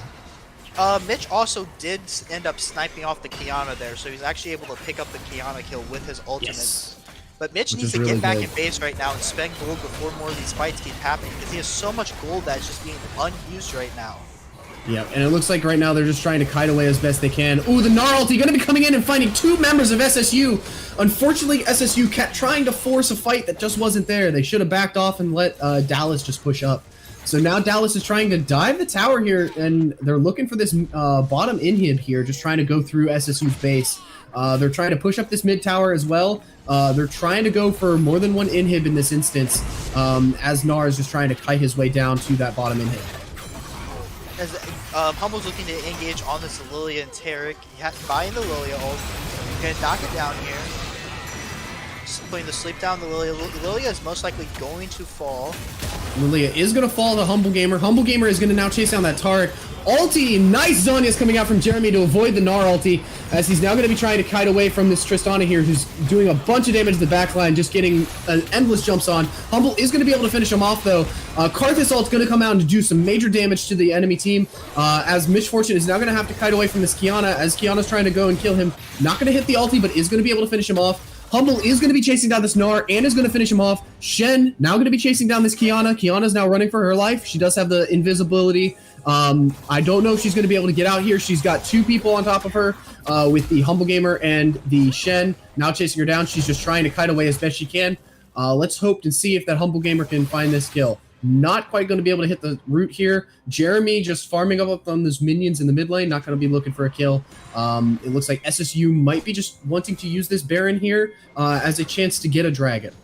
C: Mitch also did end up sniping off the Kiana there, so he's actually able to pick up the Kiana kill with his ultimate.
B: Yes.
C: But Mitch
B: Which
C: needs
B: is
C: to
B: really
C: get back
B: good.
C: in base right now and spend gold before more of these fights keep happening, because he has so much gold that's just being unused right now.
B: Yeah, and it looks like right now they're just trying to kite away as best they can. Ooh, the Gnar ulti going to be coming in and finding 2 members of SSU. Unfortunately, SSU kept trying to force a fight that just wasn't there. They should have backed off and let Dallas just push up. So now Dallas is trying to dive the tower here, and they're looking for this bottom inhib here, just trying to go through SSU's base. They're trying to push up this mid tower as well. They're trying to go for more than one inhib in this instance, as Gnar is just trying to kite his way down to that bottom inhib.
C: As Humble's looking to engage on this Lilia and Tarek, he has to buy in the Lilia ult. Gonna knock it down here. Just putting the sleep down the Lilia. Lilia is most likely going to fall.
B: Lilia is going to fall to Humble Gamer. Humble Gamer is going to now chase down that Tarek. Ulti! Nice Zonya's coming out from Jeremy to avoid the Gnar ulti, as he's now going to be trying to kite away from this Tristana here, who's doing a bunch of damage to the backline, just getting endless jumps on. Humble is going to be able to finish him off, though. Karthus ult's going to come out and do some major damage to the enemy team, as Mitch Fortune is now going to have to kite away from this Kiana, as Kiana's trying to go and kill him. Not going to hit the ulti, but is going to be able to finish him off. Humble is going to be chasing down this Gnar and is going to finish him off. Shen now going to be chasing down this Kiana. Kiana's now running for her life. She does have the invisibility. I don't know if she's going to be able to get out here. She's got 2 people on top of her with the Humble Gamer and the Shen now chasing her down. She's just trying to kite away as best she can. Let's hope and see if that Humble Gamer can find this kill. Not quite going to be able to hit the root here. Jeremy just farming up on those minions in the mid lane. Not going to be looking for a kill. It looks like SSU might be just wanting to use this Baron here as a chance to get a dragon.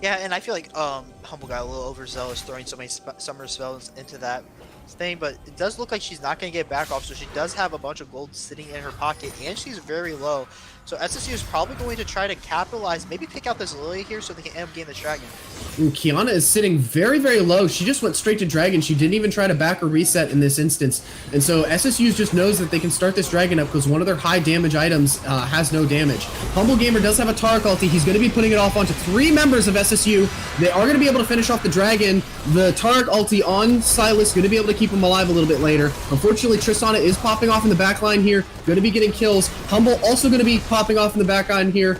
C: Yeah, and I feel like Humble got a little overzealous throwing so many summer spells into that thing, but it does look like she's not going to get back off, so she does have a bunch of gold sitting in her pocket, and she's very low. So SSU is probably going to try to capitalize, maybe pick out this Lilia here so they can end up getting the dragon.
B: And Kiana is sitting very, very low. She just went straight to dragon. She didn't even try to back or reset in this instance. And so SSU just knows that they can start this dragon up because one of their high damage items has no damage. Humble Gamer does have a Tark ulti. He's going to be putting it off onto 3 members of SSU. They are going to be able to finish off the dragon. The Tark ulti on Silas going to be able to keep him alive a little bit later. Unfortunately, Tristana is popping off in the back line here. Going to be getting kills. Humble also going to be popping off in the back line here.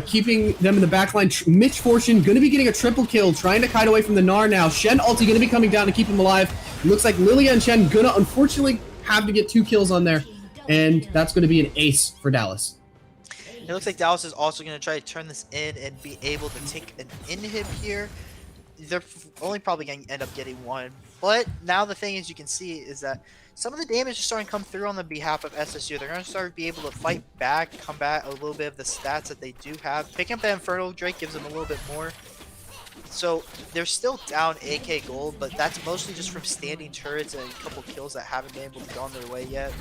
B: Keeping them in the back line. Mitch Fortune going to be getting a triple kill, trying to kite away from the Gnar now. Shen ulti going to be coming down to keep him alive. Looks like Lilia and Shen going to unfortunately have to get 2 kills on there, and that's going to be an ace for Dallas.
C: It looks like Dallas is also going to try to turn this in and be able to take an inhib here. They're only probably going to end up getting 1. But now the thing is, you can see is that some of the damage is starting to come through on the behalf of SSU. They're going to start to be able to fight back, combat a little bit of the stats that they do have. Picking up the Infernal Drake gives them a little bit more. So they're still down AK gold, but that's mostly just from standing turrets and a couple kills that haven't been able to go on their way yet.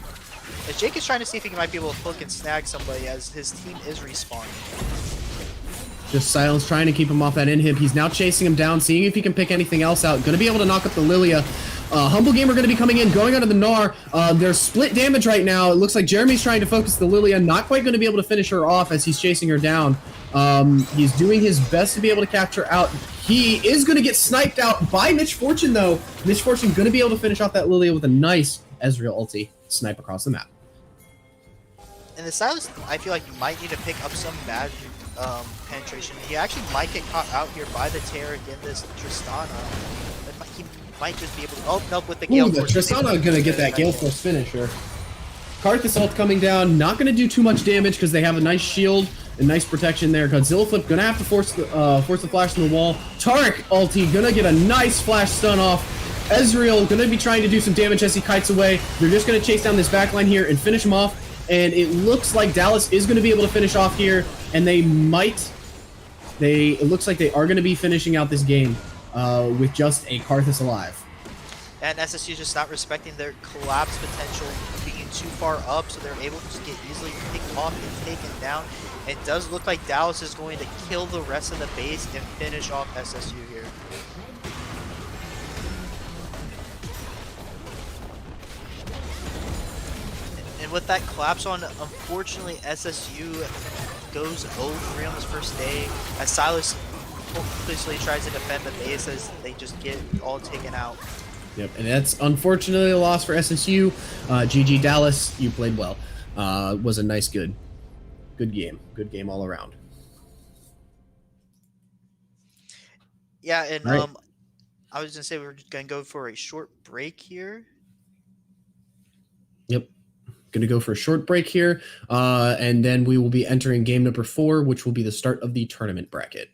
C: As Jake is trying to see if he might be able to hook and snag somebody as his team is respawning.
B: Just Silence trying to keep him off that inhib. He's now chasing him down, seeing if he can pick anything else out. Going to be able to knock up the Lilia. Humble Gamer going to be coming in, going under the Gnar. There's split damage right now. It looks like Jeremy's trying to focus the Lilia. Not quite going to be able to finish her off as he's chasing her down. He's doing his best to be able to catch her out. He is going to get sniped out by Mitch Fortune, though. Mitch Fortune going to be able to finish off that Lilia with a nice Ezreal ulti. Snipe across the map.
C: And the Silas, I feel like you might need to pick up some magic penetration. He actually might get caught out here by the Tarek in this Tristana. He might just be able to. Oh, nope, with the Gale
B: Ooh, the
C: Force. he's able
B: Tristana gonna get that Gale Force finisher. Karthus ult coming down, not gonna do too much damage because they have a nice shield and nice protection there. Godzilla Flip gonna have to force the flash from the wall. Taric ulti gonna get a nice flash stun off. Ezreal gonna be trying to do some damage as he kites away. They're just gonna chase down this backline here and finish him off. And it looks like Dallas is gonna be able to finish off here, and they might. It looks like they are gonna be finishing out this game with just a Karthus alive.
C: And SSU just not respecting their collapse potential, being too far up, so they're able to just get easily picked off and taken down. It does look like Dallas is going to kill the rest of the base and finish off SSU here. And with that collapse on, unfortunately SSU goes 0-3 on this first day, as Silas hopelessly tries to defend the base as they just get all taken out.
B: Yep, and that's unfortunately a loss for SSU. GG Dallas, you played well. Was a nice, good game. Good game all around.
C: Yeah, and
B: Right.
C: I was gonna say we're just gonna go for a short break here.
B: Yep. Going to go for a short break here, and then we will be entering game number 4, which will be the start of the tournament bracket.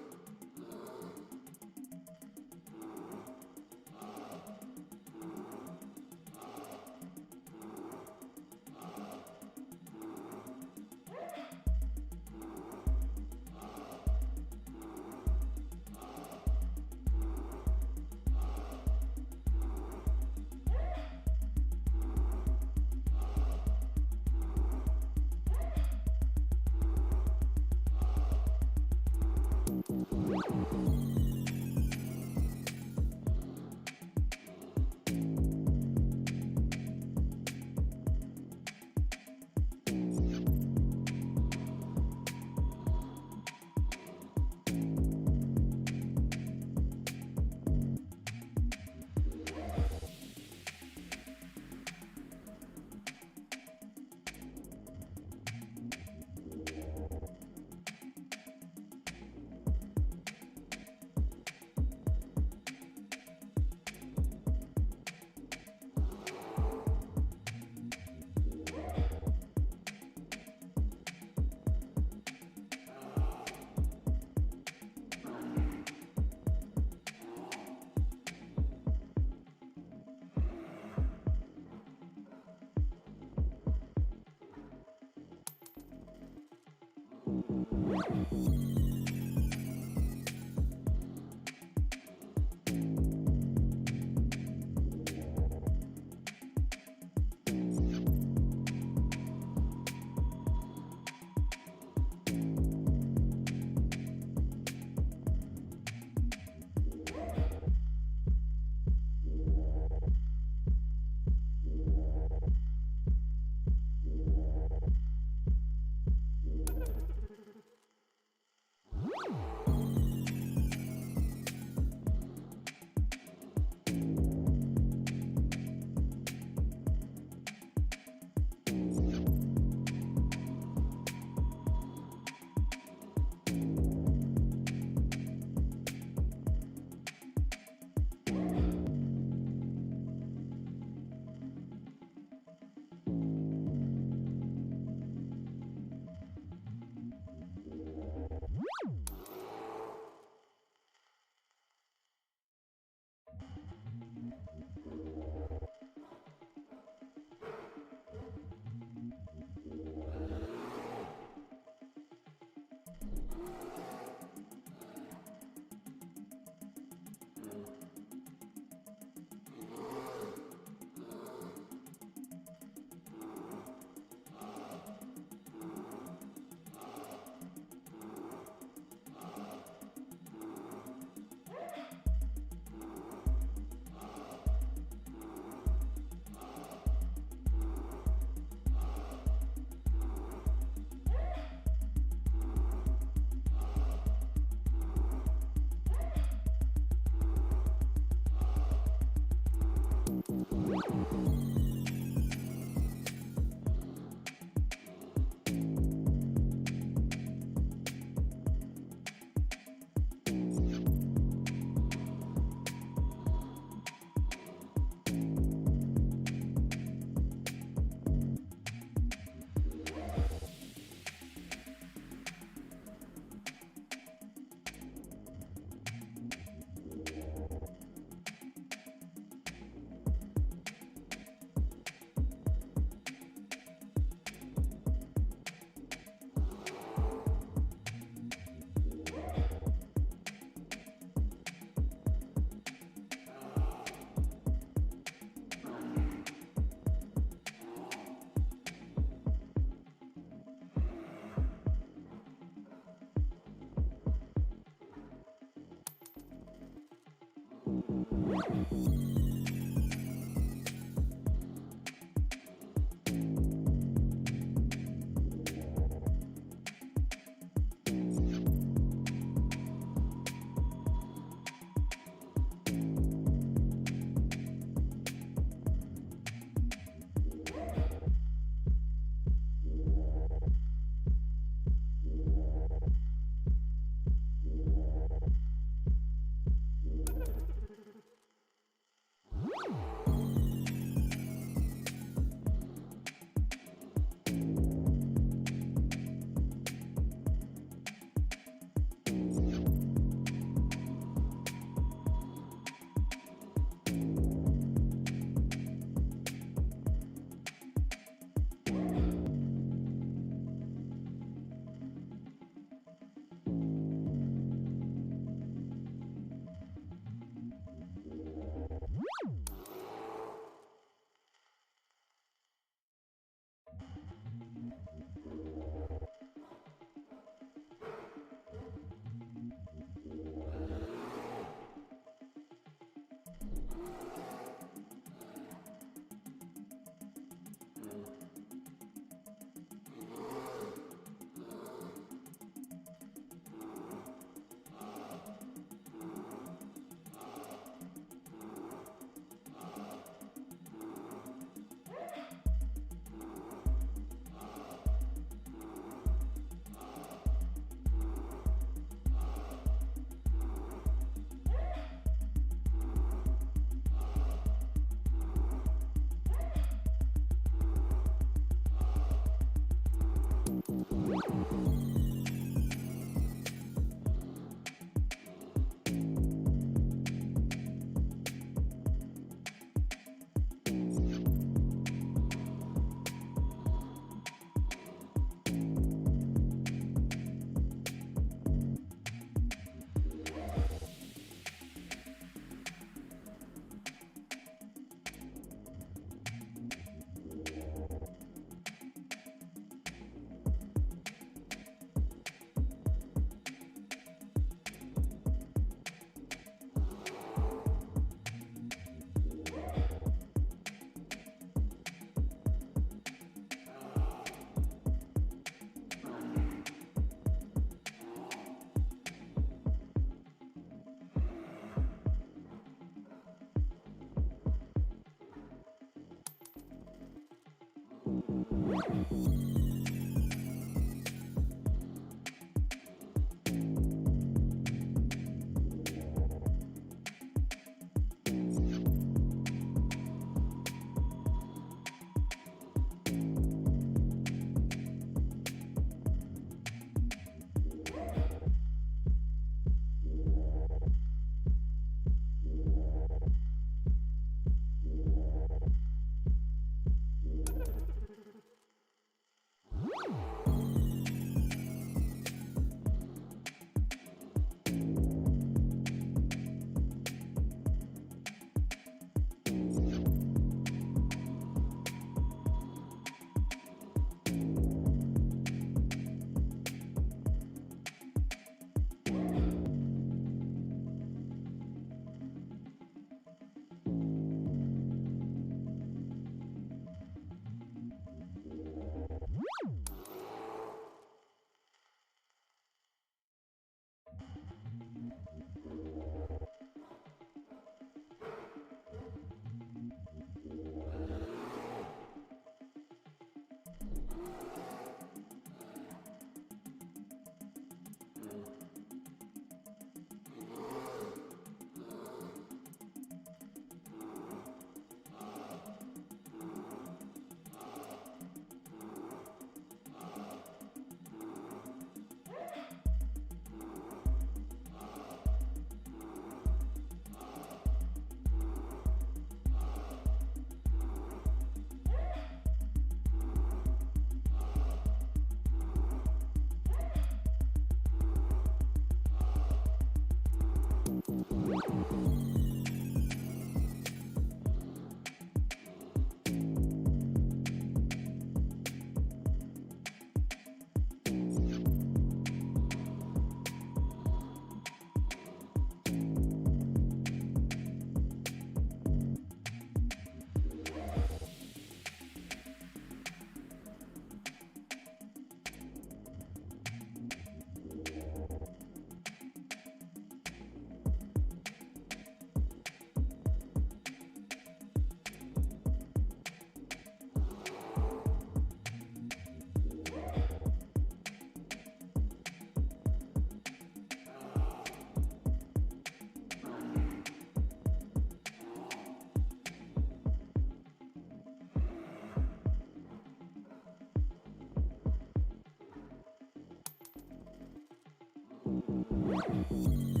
D: Thank you.